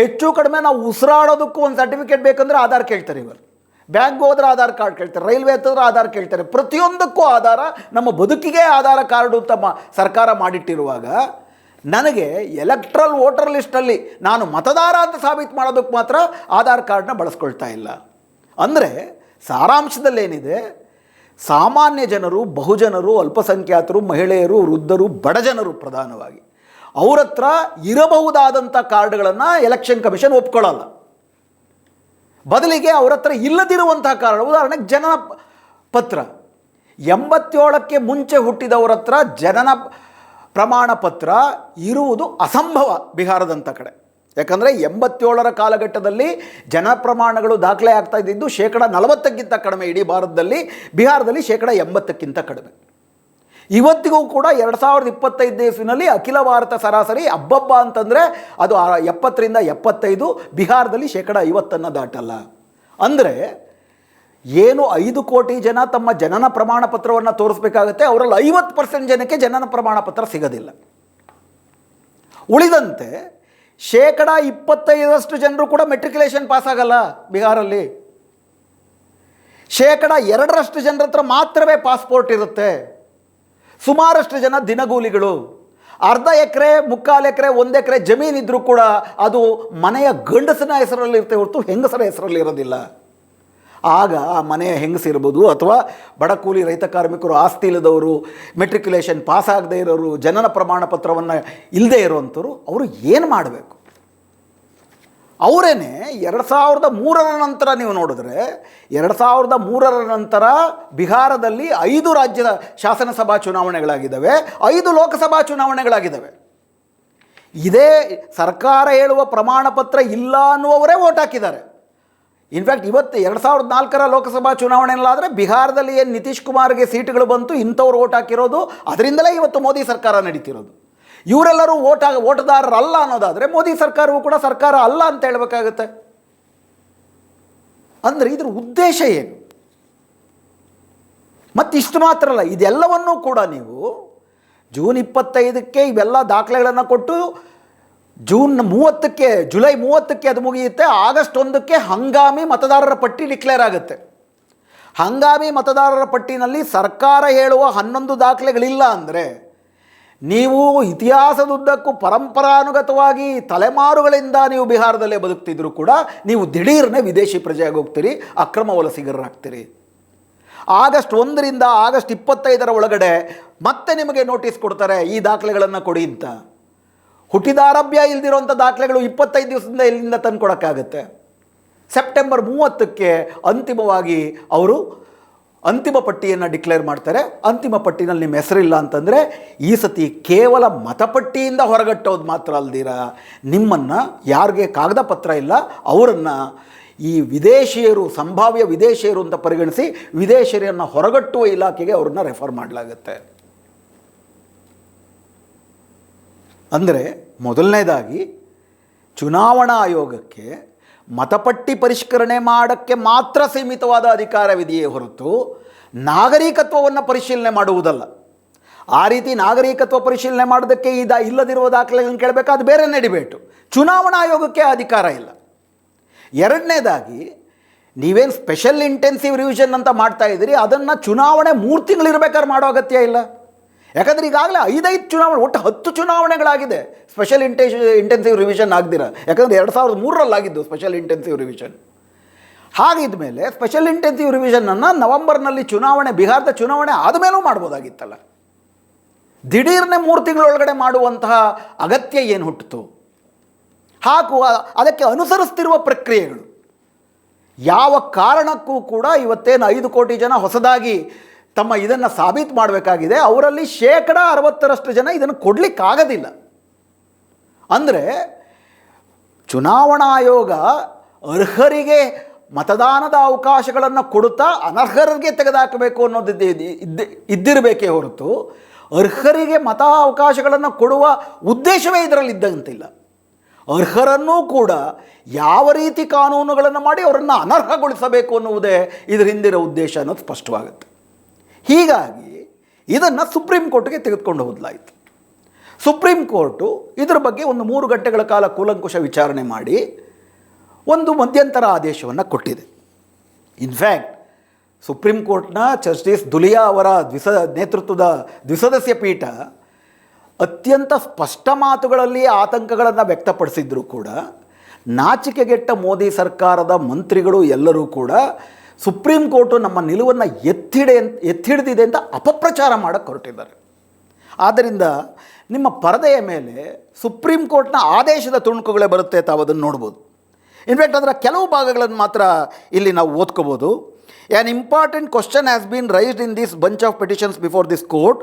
ಹೆಚ್ಚು ಕಡಿಮೆ ನಾವು ಉಸಿರಾಡೋದಕ್ಕೂ ಒಂದು ಸರ್ಟಿಫಿಕೇಟ್ ಬೇಕಂದರೆ ಆಧಾರ್ ಕೇಳ್ತಾರೆ. ಇವರು ಬ್ಯಾಂಕ್ಗೆ ಹೋದ್ರೆ ಆಧಾರ್ ಕಾರ್ಡ್ ಕೇಳ್ತಾರೆ, ರೈಲ್ವೆ ಹತ್ತಿದ್ರೆ ಆಧಾರ್ ಕೇಳ್ತಾರೆ, ಪ್ರತಿಯೊಂದಕ್ಕೂ ಆಧಾರ, ನಮ್ಮ ಬದುಕಿಗೆ ಆಧಾರ ಕಾರ್ಡು ಅಂತ ಸರ್ಕಾರ ಮಾಡಿಟ್ಟಿರುವಾಗ ನನಗೆ ಎಲೆಕ್ಟ್ರಲ್ ವೋಟರ್ ಲಿಸ್ಟಲ್ಲಿ ನಾನು ಮತದಾರ ಅಂತ ಸಾಬೀತು ಮಾಡೋದಕ್ಕೆ ಮಾತ್ರ ಆಧಾರ್ ಕಾರ್ಡನ್ನ ಬಳಸ್ಕೊಳ್ತಾ ಇಲ್ಲ. ಅಂದರೆ ಸಾರಾಂಶದಲ್ಲೇನಿದೆ, ಸಾಮಾನ್ಯ ಜನರು, ಬಹುಜನರು, ಅಲ್ಪಸಂಖ್ಯಾತರು, ಮಹಿಳೆಯರು, ವೃದ್ಧರು, ಬಡಜನರು ಪ್ರಧಾನವಾಗಿ ಅವ್ರ ಹತ್ರ ಇರಬಹುದಾದಂಥ ಕಾರ್ಡ್ಗಳನ್ನು ಎಲೆಕ್ಷನ್ ಕಮಿಷನ್ ಒಪ್ಕೊಳ್ಳಲ್ಲ. ಬದಲಿಗೆ ಅವ್ರ ಹತ್ರ ಇಲ್ಲದಿರುವಂಥ ಕಾರ್ಡ್, ಉದಾಹರಣೆಗೆ ಜನನ ಪತ್ರ, 87ಕ್ಕೆ ಮುಂಚೆ ಹುಟ್ಟಿದವರ ಹತ್ರ ಜನನ ಪ್ರಮಾಣ ಪತ್ರ ಇರುವುದು ಅಸಂಭವ ಬಿಹಾರದಂಥ ಕಡೆ. ಯಾಕಂದರೆ 87ರ ಕಾಲಘಟ್ಟದಲ್ಲಿ ಜನ ಪ್ರಮಾಣಗಳು ದಾಖಲೆ ಆಗ್ತಾ ಇದ್ದಿದ್ದು 40%ಕ್ಕಿಂತ ಕಡಿಮೆ ಇಡೀ ಭಾರತದಲ್ಲಿ, ಬಿಹಾರದಲ್ಲಿ 80%ಕ್ಕಿಂತ ಕಡಿಮೆ. ಇವತ್ತಿಗೂ ಕೂಡ 2025 ಇಸ್ವಿನಲ್ಲಿ ಅಖಿಲ ಭಾರತ ಸರಾಸರಿ ಹಬ್ಬಬ್ಬ ಅಂತಂದರೆ ಅದು 70ರಿಂದ 75, ಬಿಹಾರದಲ್ಲಿ 50% ದಾಟಲ್ಲ. ಅಂದರೆ ಏನು 5 ಕೋಟಿ ಜನ ತಮ್ಮ ಜನನ ಪ್ರಮಾಣ ಪತ್ರವನ್ನು ತೋರಿಸ್ಬೇಕಾಗತ್ತೆ, ಅವರಲ್ಲಿ 50% ಜನಕ್ಕೆ ಜನನ ಪ್ರಮಾಣ ಪತ್ರ ಸಿಗೋದಿಲ್ಲ. ಉಳಿದಂತೆ 25% ಜನರು ಕೂಡ ಮೆಟ್ರಿಕ್ಯುಲೇಷನ್ ಪಾಸ್ ಆಗಲ್ಲ ಬಿಹಾರಲ್ಲಿ. 2% ಜನರ ಹತ್ರ ಮಾತ್ರವೇ ಪಾಸ್ಪೋರ್ಟ್ ಇರುತ್ತೆ. ಸುಮಾರಷ್ಟು ಜನ ದಿನಗೂಲಿಗಳು. ಅರ್ಧ ಎಕರೆ, 3/4 ಎಕರೆ, 1 ಎಕರೆ ಜಮೀನಿದ್ರೂ ಕೂಡ ಅದು ಮನೆಯ ಗಂಡಸನ ಹೆಸರಲ್ಲಿ ಇರುತ್ತೆ ಹೊರತು ಹೆಂಗಸರ ಹೆಸರಲ್ಲಿ ಇರೋದಿಲ್ಲ. ಆಗ ಆ ಮನೆಯ ಹೆಂಗಸಿರ್ಬೋದು ಅಥವಾ ಬಡ ಕೂಲಿ ರೈತ ಕಾರ್ಮಿಕರು, ಆಸ್ತಿ ಇಲ್ಲದವರು, ಮೆಟ್ರಿಕ್ಯುಲೇಷನ್ ಪಾಸ್ ಆಗದೆ ಇರೋರು, ಜನನ ಪ್ರಮಾಣ ಪತ್ರವನ್ನು ಇಲ್ಲದೆ ಇರುವಂಥವ್ರು, ಅವರು ಏನು ಮಾಡಬೇಕು? ಅವರೇನೆ 2003ರ ನಂತರ ನೀವು ನೋಡಿದ್ರೆ 2003ರ ನಂತರ ಬಿಹಾರದಲ್ಲಿ 5 ರಾಜ್ಯದ ಶಾಸನಸಭಾ ಚುನಾವಣೆಗಳಾಗಿದ್ದಾವೆ, 5 ಲೋಕಸಭಾ ಚುನಾವಣೆಗಳಾಗಿದ್ದಾವೆ. ಇದೇ ಸರ್ಕಾರ ಹೇಳುವ ಪ್ರಮಾಣ ಪತ್ರ ಇಲ್ಲ ಅನ್ನುವವರೇ ವೋಟ್ ಹಾಕಿದ್ದಾರೆ. ಇನ್ಫ್ಯಾಕ್ಟ್ ಇವತ್ತು 2004ರ ಲೋಕಸಭಾ ಚುನಾವಣೆಯಲ್ಲಾದರೆ ಬಿಹಾರದಲ್ಲಿ ಏನು ನಿತೀಶ್ ಕುಮಾರ್ಗೆ ಸೀಟುಗಳು ಬಂತು, ಇಂಥವ್ರು ವೋಟ್ ಹಾಕಿರೋದು, ಅದರಿಂದಲೇ ಇವತ್ತು ಮೋದಿ ಸರ್ಕಾರ ನಡೀತಿರೋದು. ಇವರೆಲ್ಲರೂ ವೋಟ್ದಾರರಲ್ಲ ಅನ್ನೋದಾದರೆ ಮೋದಿ ಸರ್ಕಾರವೂ ಕೂಡ ಸರ್ಕಾರ ಅಲ್ಲ ಅಂತ ಹೇಳಬೇಕಾಗುತ್ತೆ. ಅಂದರೆ ಇದರ ಉದ್ದೇಶ ಏನು? ಮತ್ತಿಷ್ಟು ಮಾತ್ರ ಅಲ್ಲ, ಇದೆಲ್ಲವನ್ನೂ ಕೂಡ ನೀವು ಜೂನ್ 25ಕ್ಕೆ ಇವೆಲ್ಲ ದಾಖಲೆಗಳನ್ನು ಕೊಟ್ಟು ಜುಲೈ 30ಕ್ಕೆ ಅದು ಮುಗಿಯುತ್ತೆ. ಆಗಸ್ಟ್ 1ಕ್ಕೆ ಹಂಗಾಮಿ ಮತದಾರರ ಪಟ್ಟಿ ಡಿಕ್ಲೇರ್ ಆಗುತ್ತೆ. ಹಂಗಾಮಿ ಮತದಾರರ ಪಟ್ಟಿನಲ್ಲಿ ಸರ್ಕಾರ ಹೇಳುವ 11 ದಾಖಲೆಗಳಿಲ್ಲ ಅಂದರೆ ನೀವು ಇತಿಹಾಸದುದ್ದಕ್ಕೂ ಪರಂಪರಾನುಗತವಾಗಿ ತಲೆಮಾರುಗಳಿಂದ ನೀವು ಬಿಹಾರದಲ್ಲೇ ಬದುಕ್ತಿದ್ರು ಕೂಡ ನೀವು ದಿಢೀರ್ನೆ ವಿದೇಶಿ ಪ್ರಜೆಯಾಗಿ ಹೋಗ್ತೀರಿ, ಅಕ್ರಮ ವಲಸಿಗರಾಗ್ತೀರಿ. ಆಗಸ್ಟ್ 1ರಿಂದ ಆಗಸ್ಟ್ 25ರ ಒಳಗಡೆ ಮತ್ತೆ ನಿಮಗೆ ನೋಟಿಸ್ ಕೊಡ್ತಾರೆ, ಈ ದಾಖಲೆಗಳನ್ನು ಕೊಡಿ ಅಂತ. ಹುಟ್ಟಿದಾರಭ್ಯ ಇಲ್ದಿರೋಂಥ ದಾಖಲೆಗಳು 25 ದಿವಸದಿಂದ ಎಲ್ಲಿಂದ ತಂದು ಕೊಡೋಕ್ಕಾಗುತ್ತೆ? ಸೆಪ್ಟೆಂಬರ್ 30ಕ್ಕೆ ಅಂತಿಮವಾಗಿ ಅವರು ಅಂತಿಮ ಪಟ್ಟಿಯನ್ನು ಡಿಕ್ಲೇರ್ ಮಾಡ್ತಾರೆ. ಅಂತಿಮ ಪಟ್ಟಿನಲ್ಲಿ ನಿಮ್ಮ ಹೆಸರಿಲ್ಲ ಅಂತಂದರೆ ಈ ಸತಿ ಕೇವಲ ಮತಪಟ್ಟಿಯಿಂದ ಹೊರಗಟ್ಟೋದು ಮಾತ್ರ ಅಲ್ದಿರ, ನಿಮ್ಮನ್ನು ಯಾರಿಗೆ ಕಾಗದ ಪತ್ರ ಇಲ್ಲ ಅವರನ್ನು ಈ ವಿದೇಶಿಯರು, ಸಂಭಾವ್ಯ ವಿದೇಶಿಯರು ಅಂತ ಪರಿಗಣಿಸಿ ವಿದೇಶಿಯರನ್ನು ಹೊರಗಟ್ಟುವ ಇಲಾಖೆಗೆ ಅವ್ರನ್ನ ರೆಫರ್ ಮಾಡಲಾಗುತ್ತೆ. ಅಂದರೆ ಮೊದಲನೇದಾಗಿ ಚುನಾವಣಾ ಆಯೋಗಕ್ಕೆ ಮತಪಟ್ಟಿ ಪರಿಷ್ಕರಣೆ ಮಾಡೋಕ್ಕೆ ಮಾತ್ರ ಸೀಮಿತವಾದ ಅಧಿಕಾರವಿದೆಯೇ ಹೊರತು ನಾಗರಿಕತ್ವವನ್ನು ಪರಿಶೀಲನೆ ಮಾಡುವುದಲ್ಲ. ಆ ರೀತಿ ನಾಗರಿಕತ್ವ ಪರಿಶೀಲನೆ ಮಾಡೋದಕ್ಕೆ ಇಲ್ಲದಿರುವ ದಾಖಲೆಗಳನ್ನು ಕೇಳಬೇಕು, ಅದು ಬೇರೆಯೇ ಡಿಬೇಟು. ಚುನಾವಣಾ ಆಯೋಗಕ್ಕೆ ಅಧಿಕಾರ ಇಲ್ಲ. ಎರಡನೇದಾಗಿ ನೀವೇನು ಸ್ಪೆಷಲ್ ಇಂಟೆನ್ಸಿವ್ ರಿವಿಷನ್ ಅಂತ ಮಾಡ್ತಾ ಇದ್ದೀರಿ, ಅದನ್ನು ಚುನಾವಣೆ 3 ತಿಂಗಳಿರ್ಬೇಕಾದ್ರೆ ಮಾಡೋ ಅಗತ್ಯ ಇಲ್ಲ. ಯಾಕಂದರೆ ಈಗಾಗಲೇ 5 ಚುನಾವಣೆ, ಒಟ್ಟು 10 ಚುನಾವಣೆಗಳಾಗಿದೆ ಸ್ಪೆಷಲ್ ಇಂಟೆನ್ಸಿವ್ ರಿವಿಷನ್ ಆಗದಿರ. ಯಾಕಂದರೆ 2003ರಲ್ಲಾಗಿದ್ದು ಸ್ಪೆಷಲ್ ಇಂಟೆನ್ಸಿವ್ ರಿವಿಷನ್. ಹಾಗಿದ್ದ ಮೇಲೆ ಸ್ಪೆಷಲ್ ಇಂಟೆನ್ಸಿವ್ ರಿವಿಷನನ್ನು ನವೆಂಬರ್ನಲ್ಲಿ ಬಿಹಾರದ ಚುನಾವಣೆ ಆದಮೇಲೂ ಮಾಡ್ಬೋದಾಗಿತ್ತಲ್ಲ. ದಿಢೀರ್ನೆ 3 ತಿಂಗಳೊಳಗಡೆ ಮಾಡುವಂತಹ ಅಗತ್ಯ ಏನು ಹುಟ್ಟಿತು? ಅದಕ್ಕೆ ಅನುಸರಿಸ್ತಿರುವ ಪ್ರಕ್ರಿಯೆಗಳು ಯಾವ ಕಾರಣಕ್ಕೂ ಕೂಡ ಇವತ್ತೇನು 5 ಕೋಟಿ ಜನ ಹೊಸದಾಗಿ ತಮ್ಮ ಇದನ್ನು ಸಾಬೀತು ಮಾಡಬೇಕಾಗಿದೆ, ಅವರಲ್ಲಿ 60% ಜನ ಇದನ್ನು ಕೊಡಲಿಕ್ಕಾಗೋದಿಲ್ಲ. ಅಂದರೆ ಚುನಾವಣಾ ಆಯೋಗ ಅರ್ಹರಿಗೆ ಮತದಾನದ ಅವಕಾಶಗಳನ್ನು ಕೊಡುತ್ತಾ ಅನರ್ಹರಿಗೆ ತೆಗೆದುಹಾಕಬೇಕು ಅನ್ನೋದು ಇದ್ದಿರಬೇಕೇ ಹೊರತು ಅರ್ಹರಿಗೆ ಮತ ಅವಕಾಶಗಳನ್ನು ಕೊಡುವ ಉದ್ದೇಶವೇ ಇದರಲ್ಲಿ ಇದ್ದಂತಿಲ್ಲ. ಅರ್ಹರನ್ನೂ ಕೂಡ ಯಾವ ರೀತಿ ಕಾನೂನುಗಳನ್ನು ಮಾಡಿ ಅವರನ್ನು ಅನರ್ಹಗೊಳಿಸಬೇಕು ಅನ್ನುವುದೇ ಇದರ ಹಿಂದಿರೋ ಉದ್ದೇಶ ಅನ್ನೋದು ಸ್ಪಷ್ಟವಾಗುತ್ತೆ. ಹೀಗಾಗಿ ಇದನ್ನು ಸುಪ್ರೀಂ ಕೋರ್ಟ್ಗೆ ತೆಗೆದುಕೊಂಡು ಹೋಗಲಾಯಿತು. ಸುಪ್ರೀಂ ಕೋರ್ಟು ಇದರ ಬಗ್ಗೆ ಒಂದು 3 ಗಂಟೆಗಳ ಕಾಲ ಕೂಲಂಕುಷ ವಿಚಾರಣೆ ಮಾಡಿ ಒಂದು ಮಧ್ಯಂತರ ಆದೇಶವನ್ನು ಕೊಟ್ಟಿದೆ. ಇನ್ಫ್ಯಾಕ್ಟ್ ಸುಪ್ರೀಂ ಕೋರ್ಟ್ನ ಜಸ್ಟಿಸ್ ದುಲಿಯಾ ಅವರ ನೇತೃತ್ವದ ದ್ವಿಸದಸ್ಯ ಪೀಠ ಅತ್ಯಂತ ಸ್ಪಷ್ಟ ಮಾತುಗಳಲ್ಲಿ ಆತಂಕಗಳನ್ನು ವ್ಯಕ್ತಪಡಿಸಿದ್ರು ಕೂಡ ನಾಚಿಕೆಗೆಟ್ಟ ಮೋದಿ ಸರ್ಕಾರದ ಮಂತ್ರಿಗಳು ಎಲ್ಲರೂ ಕೂಡ ಸುಪ್ರೀಂ ಕೋರ್ಟು ನಮ್ಮ ನಿಲುವನ್ನು ಎತ್ತಿಡಿದಿದೆ ಅಂತ ಅಪಪ್ರಚಾರ ಮಾಡೋಕ್ಕೆ ಹೊರಟಿದ್ದಾರೆ. ಆದ್ದರಿಂದ ನಿಮ್ಮ ಪರದೆಯ ಮೇಲೆ ಸುಪ್ರೀಂ ಕೋರ್ಟ್ನ ಆದೇಶದ ತುಣುಕುಗಳೇ ಬರುತ್ತೆ, ತಾವು ಅದನ್ನು ನೋಡ್ಬೋದು. ಇನ್ಫ್ಯಾಕ್ಟ್ ಅದರ ಕೆಲವು ಭಾಗಗಳನ್ನು ಮಾತ್ರ ಇಲ್ಲಿ ನಾವು ಓದ್ಕೋಬೋದು. An important question has been raised in this bunch of petitions before this court,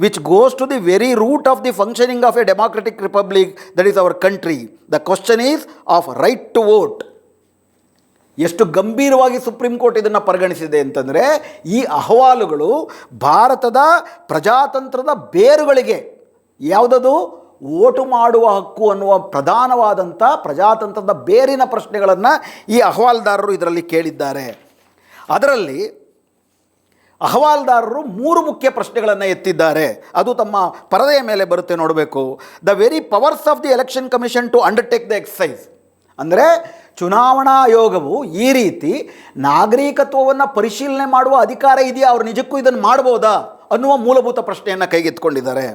which goes to the very root of the functioning of a democratic republic that is our country. The question is of right to vote. ಎಷ್ಟು ಗಂಭೀರವಾಗಿ supreme court ಇದನ್ನು ಪರಿಗಣಿಸಿದೆ ಅಂತಂದರೆ, ಈ ಅಹವಾಲುಗಳು ಭಾರತದ ಪ್ರಜಾತಂತ್ರದ ಬೇರುಗಳಿಗೆ ಯಾವುದದು vote ಮಾಡುವ ಹಕ್ಕು ಅನ್ನುವ ಪ್ರಧಾನವಾದಂಥ ಪ್ರಜಾತಂತ್ರದ ಬೇರಿನ ಪ್ರಶ್ನೆಗಳನ್ನು ಈ ಅಹವಾಲ್ದಾರರು ಇದರಲ್ಲಿ ಕೇಳಿದ್ದಾರೆ. ಅದರಲ್ಲಿ ಅಹವಾಲ್ದಾರರು 3 ಮುಖ್ಯ ಪ್ರಶ್ನೆಗಳನ್ನು ಎತ್ತಿದ್ದಾರೆ. ಅದು ತಮ್ಮ ಪರದೆಯ ಮೇಲೆ ಬರುತ್ತೆ, ನೋಡಬೇಕು. The very powers of the election commission to undertake the excise, ಅಂದರೆ ಚುನಾವಣಾ ಆಯೋಗವು ಈ ರೀತಿ ನಾಗರಿಕತ್ವವನ್ನು ಪರಿಶೀಲನೆ ಮಾಡುವ ಅಧಿಕಾರ ಇದೆಯಾ, ಅವ್ರು ನಿಜಕ್ಕೂ ಇದನ್ನು ಮಾಡ್ಬೋದಾ ಅನ್ನುವ ಮೂಲಭೂತ ಪ್ರಶ್ನೆಯನ್ನು ಕೈಗೆತ್ತಿಕೊಂಡಿದ್ದಾರೆ.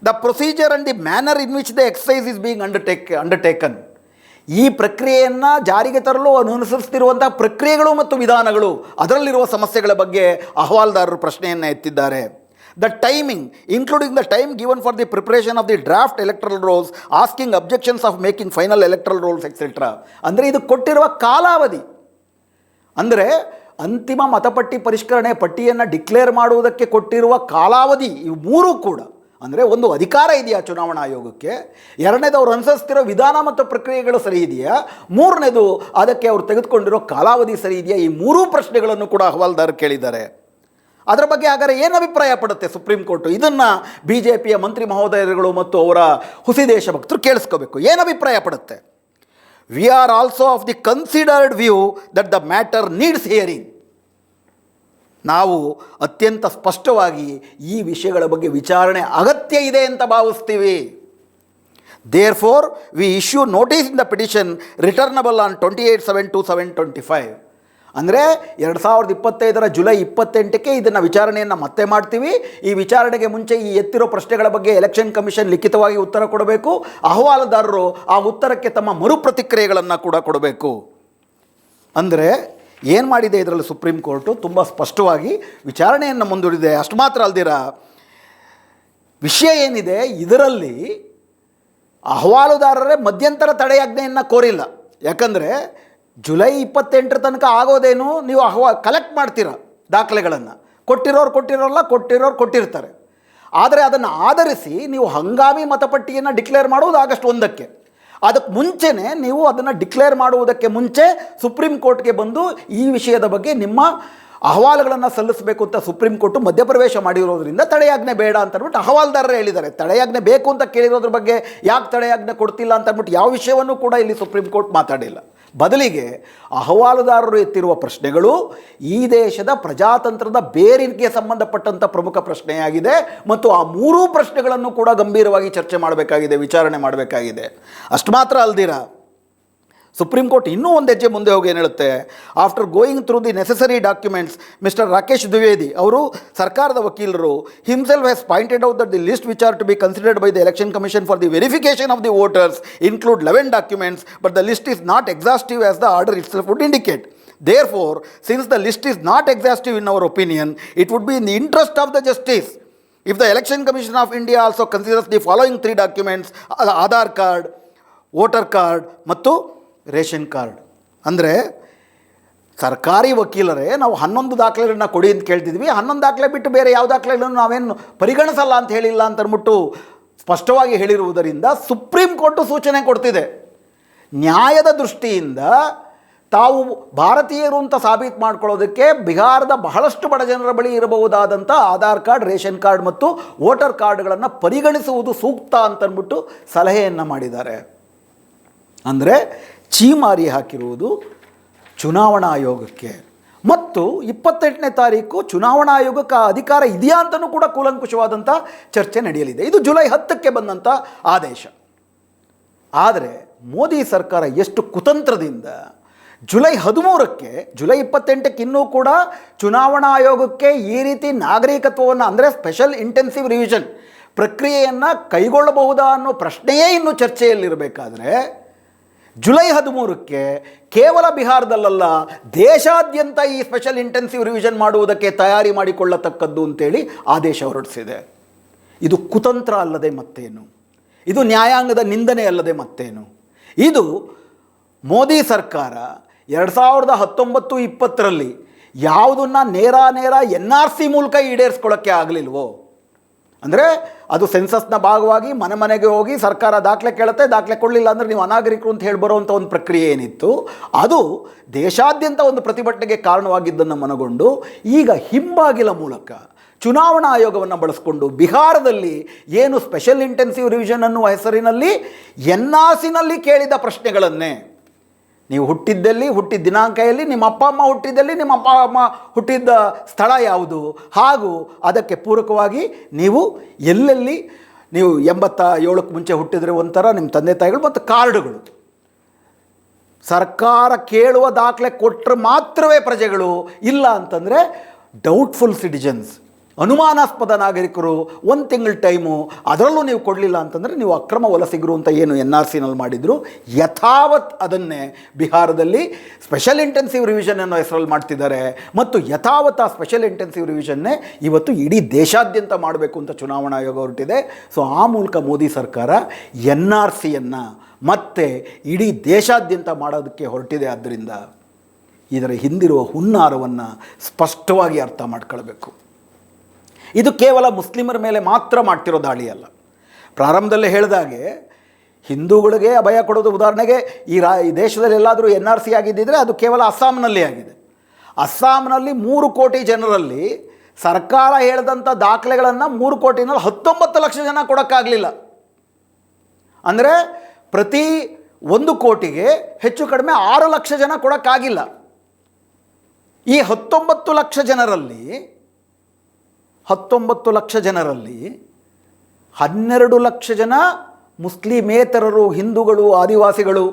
The procedure and the manner in which the exercise is being undertaken, ಈ ಪ್ರಕ್ರಿಯೆಯನ್ನು ಜಾರಿಗೆ ತರಲು ಅನುಸರಿಸ್ತಿರುವಂಥ ಪ್ರಕ್ರಿಯೆಗಳು ಮತ್ತು ವಿಧಾನಗಳು, ಅದರಲ್ಲಿರುವ ಸಮಸ್ಯೆಗಳ ಬಗ್ಗೆ ಅಹವಾಲ್ದಾರರು ಪ್ರಶ್ನೆಯನ್ನು ಎತ್ತಿದ್ದಾರೆ. The timing, including the time given for the preparation of the draft electoral rolls, asking objections of making final electoral rolls etcetera. ಅಂದರೆ ಇದು ಕೊಟ್ಟಿರುವ ಕಾಲಾವಧಿ, ಅಂದರೆ ಅಂತಿಮ ಮತಪಟ್ಟಿ ಪರಿಷ್ಕರಣೆ ಪಟ್ಟಿಯನ್ನು ಡಿಕ್ಲೇರ್ ಮಾಡುವುದಕ್ಕೆ ಕೊಟ್ಟಿರುವ ಕಾಲಾವಧಿ, ಇವು 3 ಕೂಡ, ಅಂದರೆ ಒಂದು ಅಧಿಕಾರ ಇದೆಯಾ ಚುನಾವಣಾ ಆಯೋಗಕ್ಕೆ, ಎರಡನೇದು ಅವರು ಅನುಸರಿಸ್ತಿರೋ ವಿಧಾನ ಮತ್ತು ಪ್ರಕ್ರಿಯೆಗಳು ಸರಿ ಇದೆಯಾ, ಮೂರನೇದು ಅದಕ್ಕೆ ಅವರು ತೆಗೆದುಕೊಂಡಿರೋ ಕಾಲಾವಧಿ ಸರಿ ಇದೆಯಾ, ಈ 3 ಪ್ರಶ್ನೆಗಳನ್ನು ಕೂಡ ಅಹವಾಲ್ದಾರರು ಕೇಳಿದ್ದಾರೆ. ಅದರ ಬಗ್ಗೆ ಹಾಗಾದರೆ ಏನು ಅಭಿಪ್ರಾಯ ಪಡುತ್ತೆ ಸುಪ್ರೀಂ ಕೋರ್ಟು? ಇದನ್ನು ಬಿ ಜೆ ಪಿಯ ಮಂತ್ರಿ ಮಹೋದಯರುಗಳು ಮತ್ತು ಅವರ ಹುಸಿ ದೇಶಭಕ್ತರು ಕೇಳಿಸ್ಕೋಬೇಕು. ಏನು ಅಭಿಪ್ರಾಯ ಪಡುತ್ತೆ? We are also of the considered view that the matter needs hearing. ನಾವು ಅತ್ಯಂತ ಸ್ಪಷ್ಟವಾಗಿ ಈ ವಿಷಯಗಳ ಬಗ್ಗೆ ವಿಚಾರಣೆ ಅಗತ್ಯ ಇದೆ ಅಂತ ಭಾವಿಸ್ತೀವಿ. Therefore we issue notice in the petition returnable on 28/7/2025. ಅಂದರೆ 2025 ಜುಲೈ 28ಕ್ಕೆ ಇದನ್ನು ವಿಚಾರಣೆಯನ್ನು ಮತ್ತೆ ಮಾಡ್ತೀವಿ. ಈ ವಿಚಾರಣೆಗೆ ಮುಂಚೆ ಈ ಎತ್ತಿರೋ ಪ್ರಶ್ನೆಗಳ ಬಗ್ಗೆ ಎಲೆಕ್ಷನ್ ಕಮಿಷನ್ ಲಿಖಿತವಾಗಿ ಉತ್ತರ ಕೊಡಬೇಕು. ಅಹವಾಲುದಾರರು ಆ ಉತ್ತರಕ್ಕೆ ತಮ್ಮ ಮರುಪ್ರತಿಕ್ರಿಯೆಗಳನ್ನು ಕೂಡ ಕೊಡಬೇಕು. ಅಂದರೆ ಏನು ಮಾಡಿದೆ ಇದರಲ್ಲಿ ಸುಪ್ರೀಂ ಕೋರ್ಟು? ತುಂಬ ಸ್ಪಷ್ಟವಾಗಿ ವಿಚಾರಣೆಯನ್ನು ಮುಂದೂಡಿದೆ. ಅಷ್ಟು ಮಾತ್ರ ಅಲ್ದಿರ, ವಿಷಯ ಏನಿದೆ ಇದರಲ್ಲಿ ಅಹವಾಲುದಾರರೇ ಮಧ್ಯಂತರ ತಡೆಯಾಜ್ಞೆಯನ್ನು ಕೋರಿಲ್ಲ. ಯಾಕಂದರೆ ಜುಲೈ 28 ತನಕ ಆಗೋದೇನು, ನೀವು ಕಲೆಕ್ಟ್ ಮಾಡ್ತೀರ ದಾಖಲೆಗಳನ್ನು, ಕೊಟ್ಟಿರೋರಲ್ಲ, ಕೊಟ್ಟಿರ್ತಾರೆ. ಆದರೆ ಅದನ್ನು ಆಧರಿಸಿ ನೀವು ಹಂಗಾಮಿ ಮತಪಟ್ಟಿಯನ್ನು ಡಿಕ್ಲೇರ್ ಮಾಡುವುದು ಆಗಸ್ಟ್ 1ಕ್ಕೆ. ಅದಕ್ಕೆ ಮುಂಚೆನೇ ನೀವು ಅದನ್ನು ಡಿಕ್ಲೇರ್ ಮಾಡುವುದಕ್ಕೆ ಮುಂಚೆ ಸುಪ್ರೀಂ ಕೋರ್ಟ್ಗೆ ಬಂದು ಈ ವಿಷಯದ ಬಗ್ಗೆ ನಿಮ್ಮ ಅಹವಾಲುಗಳನ್ನು ಸಲ್ಲಿಸಬೇಕು ಅಂತ ಸುಪ್ರೀಂ ಕೋರ್ಟು ಮಧ್ಯಪ್ರವೇಶ ಮಾಡಿರೋದ್ರಿಂದ ತಡೆಯಾಜ್ಞೆ ಬೇಡ ಅಂತ ಅಂದ್ಬಿಟ್ಟು ಅಹವಾಲ್ದಾರರೇ ಹೇಳಿದ್ದಾರೆ. ತಡೆಯಾಜ್ಞೆ ಬೇಕು ಅಂತ ಕೇಳಿರೋದ್ರ ಬಗ್ಗೆ ಯಾಕೆ ತಡೆಯಾಜ್ಞೆ ಕೊಡ್ತಿಲ್ಲ ಅಂತ ಅಂದ್ಬಿಟ್ಟು ಯಾವ ವಿಷಯವನ್ನು ಕೂಡ ಇಲ್ಲಿ ಸುಪ್ರೀಂ ಕೋರ್ಟ್ ಮಾತಾಡಿಲ್ಲ. ಬದಲಿಗೆ ಅಹವಾಲುದಾರರು ಎತ್ತಿರುವ ಪ್ರಶ್ನೆಗಳು ಈ ದೇಶದ ಪ್ರಜಾತಂತ್ರದ ಬೇರಿಗೆ ಸಂಬಂಧಪಟ್ಟಂಥ ಪ್ರಮುಖ ಪ್ರಶ್ನೆಯಾಗಿದೆ ಮತ್ತು ಆ 3 ಪ್ರಶ್ನೆಗಳನ್ನು ಕೂಡ ಗಂಭೀರವಾಗಿ ಚರ್ಚೆ ಮಾಡಬೇಕಾಗಿದೆ, ವಿಚಾರಣೆ ಮಾಡಬೇಕಾಗಿದೆ. ಅಷ್ಟು ಮಾತ್ರ ಅಲ್ದಿರ, ಸುಪ್ರೀಂ ಕೋರ್ಟ್ ಇನ್ನೂ ಒಂದು ಹೆಜ್ಜೆ ಮುಂದೆ ಹೋಗಿ ಏನು ಹೇಳುತ್ತೆ? After going through the necessary documents, mister Rakesh Dwivedi ಅವರು ಸರ್ಕಾರದ ವಕೀಲರು himself has pointed out that the list which are to be considered by the election commission for the verification of the voters include 11 documents, but the list is not exhaustive as the order itself would indicate. Therefore, since the list is not exhaustive in our opinion, it would be in the interest of the justice if the Election Commission of India also considers the following 3 documents: Aadhaar card, voter card ಮತ್ತು ration card. ಅಂದರೆ ಸರ್ಕಾರಿ ವಕೀಲರೇ ನಾವು 11 ದಾಖಲೆಗಳನ್ನ ಕೊಡಿ ಅಂತ ಕೇಳ್ತಿದ್ವಿ, 11 ದಾಖಲೆ ಬಿಟ್ಟು ಬೇರೆ ಯಾವ ದಾಖಲೆಗಳನ್ನು ನಾವೇನು ಪರಿಗಣಿಸಲ್ಲ ಅಂತ ಹೇಳಿಲ್ಲ ಅಂತ ಅಂದ್ಬಿಟ್ಟು ಸ್ಪಷ್ಟವಾಗಿ ಹೇಳಿರುವುದರಿಂದ ಸುಪ್ರೀಂ ಕೋರ್ಟು ಸೂಚನೆ ಕೊಡ್ತಿದೆ. ನ್ಯಾಯದ ದೃಷ್ಟಿಯಿಂದ ತಾವು ಭಾರತೀಯರು ಅಂತ ಸಾಬೀತು ಮಾಡ್ಕೊಳ್ಳೋದಕ್ಕೆ ಬಿಹಾರದ ಬಹಳಷ್ಟು ಬಡ ಜನರ ಬಳಿ ಇರಬಹುದಾದಂಥ ಆಧಾರ್ ಕಾರ್ಡ್, ರೇಷನ್ ಕಾರ್ಡ್ ಮತ್ತು ವೋಟರ್ ಕಾರ್ಡ್ಗಳನ್ನು ಪರಿಗಣಿಸುವುದು ಸೂಕ್ತ ಅಂತಂದ್ಬಿಟ್ಟು ಸಲಹೆಯನ್ನು ಮಾಡಿದ್ದಾರೆ. ಅಂದರೆ ಛೀಮಾರಿ ಹಾಕಿರುವುದು ಚುನಾವಣಾ ಆಯೋಗಕ್ಕೆ. ಮತ್ತು 28ನೇ ತಾರೀಕು ಚುನಾವಣಾ ಆಯೋಗಕ್ಕೆ ಅಧಿಕಾರ ಇದೆಯಾ ಅಂತಲೂ ಕೂಡ ಕೂಲಂಕುಷವಾದಂಥ ಚರ್ಚೆ ನಡೆಯಲಿದೆ. ಇದು ಜುಲೈ 10ಕ್ಕೆ ಬಂದಂಥ ಆದೇಶ. ಆದರೆ ಮೋದಿ ಸರ್ಕಾರ ಎಷ್ಟು ಕುತಂತ್ರದಿಂದ ಜುಲೈ 13ಕ್ಕೆ, ಜುಲೈ 28ಕ್ಕೆ ಇನ್ನೂ ಕೂಡ ಚುನಾವಣಾ ಆಯೋಗಕ್ಕೆ ಈ ರೀತಿ ನಾಗರಿಕತ್ವವನ್ನು, ಅಂದರೆ ಸ್ಪೆಷಲ್ ಇಂಟೆನ್ಸಿವ್ ರಿವಿಷನ್ ಪ್ರಕ್ರಿಯೆಯನ್ನು ಕೈಗೊಳ್ಳಬಹುದಾ ಅನ್ನೋ ಪ್ರಶ್ನೆಯೇ ಇನ್ನೂ ಚರ್ಚೆಯಲ್ಲಿರಬೇಕಾದ್ರೆ ಜುಲೈ 13ಕ್ಕೆ ಕೇವಲ ಬಿಹಾರದಲ್ಲ ದೇಶಾದ್ಯಂತ ಈ ಸ್ಪೆಷಲ್ ಇಂಟೆನ್ಸಿವ್ ರಿವಿಷನ್ ಮಾಡುವುದಕ್ಕೆ ತಯಾರಿ ಮಾಡಿಕೊಳ್ಳತಕ್ಕದ್ದು ಅಂತೇಳಿ ಆದೇಶ ಹೊರಡಿಸಿದೆ. ಇದು ಕುತಂತ್ರ ಅಲ್ಲದೆ ಮತ್ತೇನು? ಇದು ನ್ಯಾಯಾಂಗದ ನಿಂದನೆ ಅಲ್ಲದೆ ಮತ್ತೇನು? ಇದು ಮೋದಿ ಸರ್ಕಾರ 2019-20 ಯಾವುದನ್ನು ನೇರ NRC ಮೂಲಕ ಈಡೇರಿಸ್ಕೊಳ್ಳೋಕ್ಕೆ ಆಗಲಿಲ್ವೋ, ಅಂದರೆ ಅದು ಸೆನ್ಸಸ್ನ ಭಾಗವಾಗಿ ಮನೆ ಮನೆಗೆ ಹೋಗಿ ಸರ್ಕಾರ ದಾಖಲೆ ಕೇಳುತ್ತೆ, ದಾಖಲೆ ಕೊಡಲಿಲ್ಲ ಅಂದರೆ ನೀವು ಅನಾಗರಿಕರು ಅಂತ ಹೇಳಿ ಬರುವಂಥ ಒಂದು ಪ್ರಕ್ರಿಯೆ ಏನಿತ್ತು, ಅದು ದೇಶಾದ್ಯಂತ ಒಂದು ಪ್ರತಿಭಟನೆಗೆ ಕಾರಣವಾಗಿದ್ದನ್ನು ಮನಗೊಂಡು ಈಗ ಹಿಂಬಾಗಿಲ ಮೂಲಕ ಚುನಾವಣಾ ಆಯೋಗವನ್ನು ಬಳಸಿಕೊಂಡು ಬಿಹಾರದಲ್ಲಿ ಏನು ಸ್ಪೆಷಲ್ ಇಂಟೆನ್ಸಿವ್ ರಿವಿಷನ್ ಅನ್ನುವ ಹೆಸರಿನಲ್ಲಿ NRCನಲ್ಲಿ ಕೇಳಿದ ಪ್ರಶ್ನೆಗಳನ್ನೇ, ನೀವು ಹುಟ್ಟಿದ್ದಲ್ಲಿ, ಹುಟ್ಟಿದ ದಿನಾಂಕ ಎಲ್ಲಿ, ನಿಮ್ಮ ಅಪ್ಪ ಅಮ್ಮ ಹುಟ್ಟಿದ್ದಲ್ಲಿ, ನಿಮ್ಮ ಅಪ್ಪ ಅಮ್ಮ ಹುಟ್ಟಿದ್ದ ಸ್ಥಳ ಯಾವುದು, ಹಾಗೂ ಅದಕ್ಕೆ ಪೂರಕವಾಗಿ ನೀವು ಎಲ್ಲೆಲ್ಲಿ ನೀವು 87ಕ್ಕೆ ಮುಂಚೆ ಹುಟ್ಟಿದರೆ ಒಂಥರ ನಿಮ್ಮ ತಂದೆ ತಾಯಿಗಳು ಮತ್ತು ಕಾರ್ಡುಗಳು, ಸರ್ಕಾರ ಕೇಳುವ ದಾಖಲೆ ಕೊಟ್ಟರೆ ಮಾತ್ರವೇ ಪ್ರಜೆಗಳು, ಇಲ್ಲ ಅಂತಂದರೆ ಡೌಟ್ಫುಲ್ ಸಿಟಿಜನ್ಸ್, ಅನುಮಾನಾಸ್ಪದ ನಾಗರಿಕರು 1 ತಿಂಗಳ ಟೈಮು, ಅದರಲ್ಲೂ ನೀವು ಕೊಡಲಿಲ್ಲ ಅಂತಂದರೆ ನೀವು ಅಕ್ರಮ ವಲಸಿಗರು ಅಂತ ಏನು NRCನಲ್ಲಿ ಮಾಡಿದರು, ಯಥಾವತ್ ಅದನ್ನೇ ಬಿಹಾರದಲ್ಲಿ ಸ್ಪೆಷಲ್ ಇಂಟೆನ್ಸಿವ್ ರಿವಿಷನ್ ಅನ್ನೋ ಹೆಸರಲ್ಲಿ ಮಾಡ್ತಿದ್ದಾರೆ. ಮತ್ತು ಯಥಾವತ್ ಆ ಸ್ಪೆಷಲ್ ಇಂಟೆನ್ಸಿವ್ ರಿವಿಷನ್ನೇ ಇವತ್ತು ಇಡೀ ದೇಶಾದ್ಯಂತ ಮಾಡಬೇಕು ಅಂತ ಚುನಾವಣಾ ಆಯೋಗ ಹೊರಟಿದೆ. ಸೊ ಆ ಮೂಲಕ ಮೋದಿ ಸರ್ಕಾರ NRCಯನ್ನು ಮತ್ತೆ ಇಡೀ ದೇಶಾದ್ಯಂತ ಮಾಡೋದಕ್ಕೆ ಹೊರಟಿದೆ. ಆದ್ದರಿಂದ ಇದರ ಹಿಂದಿರುವ ಹುನ್ನಾರವನ್ನು ಸ್ಪಷ್ಟವಾಗಿ ಅರ್ಥ ಮಾಡ್ಕೊಳ್ಬೇಕು. ಇದು ಕೇವಲ ಮುಸ್ಲಿಮರ ಮೇಲೆ ಮಾತ್ರ ಮಾಡ್ತಿರೋ ದಾಳಿ ಅಲ್ಲ. ಪ್ರಾರಂಭದಲ್ಲೇ ಹೇಳಿದಾಗೆ ಹಿಂದೂಗಳಿಗೆ ಅಭಯ ಕೊಡೋದು, ಉದಾಹರಣೆಗೆ ಈ ದೇಶದಲ್ಲಿ ಎಲ್ಲಾದರೂ NRC ಆಗಿದ್ದಿದ್ರೆ ಅದು ಕೇವಲ ಅಸ್ಸಾಂನಲ್ಲಿ ಆಗಿದೆ. ಅಸ್ಸಾಂನಲ್ಲಿ 3 ಕೋಟಿ ಜನರಲ್ಲಿ ಸರ್ಕಾರ ಹೇಳಿದಂಥ ದಾಖಲೆಗಳನ್ನು 3 ಕೋಟಿನಲ್ಲಿ 19 ಲಕ್ಷ ಜನ ಕೊಡೋಕ್ಕಾಗಲಿಲ್ಲ. ಅಂದರೆ ಪ್ರತಿ 1 ಕೋಟಿಗೆ ಹೆಚ್ಚು ಕಡಿಮೆ 6 ಲಕ್ಷ ಜನ ಕೊಡೋಕ್ಕಾಗಿಲ್ಲ. ಈ 19 ಲಕ್ಷ ಜನರಲ್ಲಿ 12 ಲಕ್ಷ ಜನ ಮುಸ್ಲಿಮೇತರರು, ಹಿಂದೂಗಳು, ಆದಿವಾಸಿಗಳು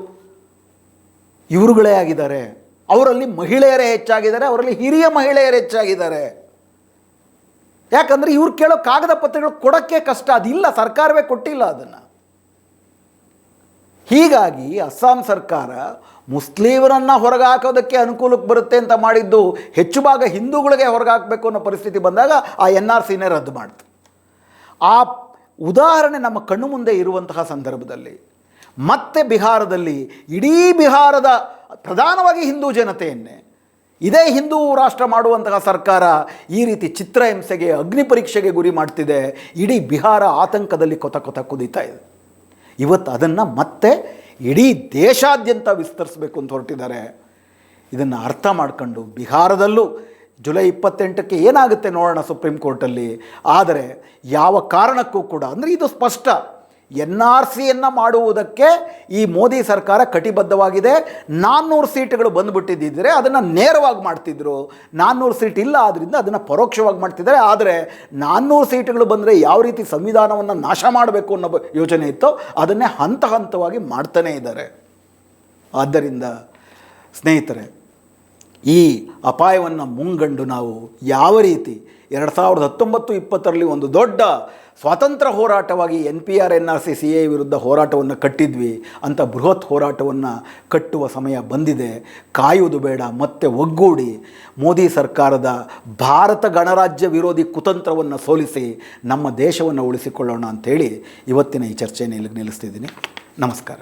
ಇವರುಗಳೇ ಆಗಿದ್ದಾರೆ. ಅವರಲ್ಲಿ ಮಹಿಳೆಯರೇ ಹೆಚ್ಚಾಗಿದ್ದಾರೆ, ಅವರಲ್ಲಿ ಹಿರಿಯ ಮಹಿಳೆಯರು ಹೆಚ್ಚಾಗಿದ್ದಾರೆ. ಯಾಕಂದರೆ ಇವ್ರು ಕೇಳೋ ಕಾಗದ ಪತ್ರಗಳು ಕೊಡೋಕ್ಕೆ ಕಷ್ಟ, ಅದಿಲ್ಲ, ಸರ್ಕಾರವೇ ಕೊಟ್ಟಿಲ್ಲ ಅದನ್ನು. ಹೀಗಾಗಿ ಅಸ್ಸಾಂ ಸರ್ಕಾರ ಮುಸ್ಲಿಮರನ್ನು ಹೊರಗೆ ಹಾಕೋದಕ್ಕೆ ಅನುಕೂಲಕ್ಕೆ ಬರುತ್ತೆ ಅಂತ ಮಾಡಿದ್ದು, ಹೆಚ್ಚು ಭಾಗ ಹಿಂದೂಗಳಿಗೆ ಹೊರಗೆ ಹಾಕಬೇಕು ಅನ್ನೋ ಪರಿಸ್ಥಿತಿ ಬಂದಾಗ ಆ NRCನೇ ರದ್ದು ಮಾಡ್ತು. ಆ ಉದಾಹರಣೆ ನಮ್ಮ ಕಣ್ಣು ಮುಂದೆ ಇರುವಂತಹ ಸಂದರ್ಭದಲ್ಲಿ ಮತ್ತೆ ಬಿಹಾರದಲ್ಲಿ ಇಡೀ ಬಿಹಾರದ ಪ್ರಧಾನವಾಗಿ ಹಿಂದೂ ಜನತೆಯನ್ನೇ ಇದೇ ಹಿಂದೂ ರಾಷ್ಟ್ರ ಮಾಡುವಂತಹ ಸರ್ಕಾರ ಈ ರೀತಿ ಚಿತ್ರಹಿಂಸೆಗೆ, ಅಗ್ನಿ ಪರೀಕ್ಷೆಗೆ ಗುರಿ ಮಾಡ್ತಿದೆ. ಇಡೀ ಬಿಹಾರ ಆತಂಕದಲ್ಲಿ ಕೊತ ಕುದೀತಾ ಇದೆ. ಇವತ್ತು ಅದನ್ನು ಮತ್ತೆ ಇಡೀ ದೇಶಾದ್ಯಂತ ವಿಸ್ತರಿಸಬೇಕು ಅಂತ ಹೊರಟಿದ್ದಾರೆ. ಇದನ್ನು ಅರ್ಥ ಮಾಡ್ಕೊಂಡು ಬಿಹಾರದಲ್ಲೂ ಜುಲೈ 28ಕ್ಕೆ ಏನಾಗುತ್ತೆ ನೋಡೋಣ ಸುಪ್ರೀಂ ಕೋರ್ಟಲ್ಲಿ. ಆದರೆ ಯಾವ ಕಾರಣಕ್ಕೂ ಕೂಡ, ಅಂದರೆ ಇದು ಸ್ಪಷ್ಟ, NRCಯನ್ನು ಮಾಡುವುದಕ್ಕೆ ಈ ಮೋದಿ ಸರ್ಕಾರ ಕಟಿಬದ್ಧವಾಗಿದೆ. 400 ಸೀಟುಗಳು ಬಂದುಬಿಟ್ಟಿದ್ದಿದ್ದರೆ ಅದನ್ನು ನೇರವಾಗಿ ಮಾಡ್ತಿದ್ರು. 400 ಸೀಟ್ ಇಲ್ಲ, ಆದ್ದರಿಂದ ಅದನ್ನು ಪರೋಕ್ಷವಾಗಿ ಮಾಡ್ತಿದ್ದಾರೆ. ಆದರೆ 400 ಸೀಟುಗಳು ಬಂದರೆ ಯಾವ ರೀತಿ ಸಂವಿಧಾನವನ್ನು ನಾಶ ಮಾಡಬೇಕು ಅನ್ನೋ ಯೋಚನೆ ಇತ್ತೋ ಅದನ್ನೇ ಹಂತ ಹಂತವಾಗಿ ಮಾಡ್ತಾನೇ ಇದ್ದಾರೆ. ಆದ್ದರಿಂದ ಸ್ನೇಹಿತರೆ, ಈ ಅಪಾಯವನ್ನು ಮುಂಗಂಡು ನಾವು ಯಾವ ರೀತಿ 2019-20 ಒಂದು ದೊಡ್ಡ ಸ್ವಾತಂತ್ರ್ಯ ಹೋರಾಟವಾಗಿ NPR NRC CAA ವಿರುದ್ಧ ಹೋರಾಟವನ್ನು ಕಟ್ಟಿದ್ವಿ ಅಂತ ಬೃಹತ್ ಹೋರಾಟವನ್ನು ಕಟ್ಟುವ ಸಮಯ ಬಂದಿದೆ. ಕಾಯುವುದು ಬೇಡ, ಮತ್ತೆ ಒಗ್ಗೂಡಿ ಮೋದಿ ಸರ್ಕಾರದ ಭಾರತ ಗಣರಾಜ್ಯ ವಿರೋಧಿ ಕುತಂತ್ರವನ್ನು ಸೋಲಿಸಿ ನಮ್ಮ ದೇಶವನ್ನು ಉಳಿಸಿಕೊಳ್ಳೋಣ ಅಂಥೇಳಿ ಇವತ್ತಿನ ಈ ಚರ್ಚೆಯನ್ನು ಇಲ್ಲಿಗೆ ನಿಲ್ಲಿಸ್ತಿದ್ದೀನಿ. ನಮಸ್ಕಾರ.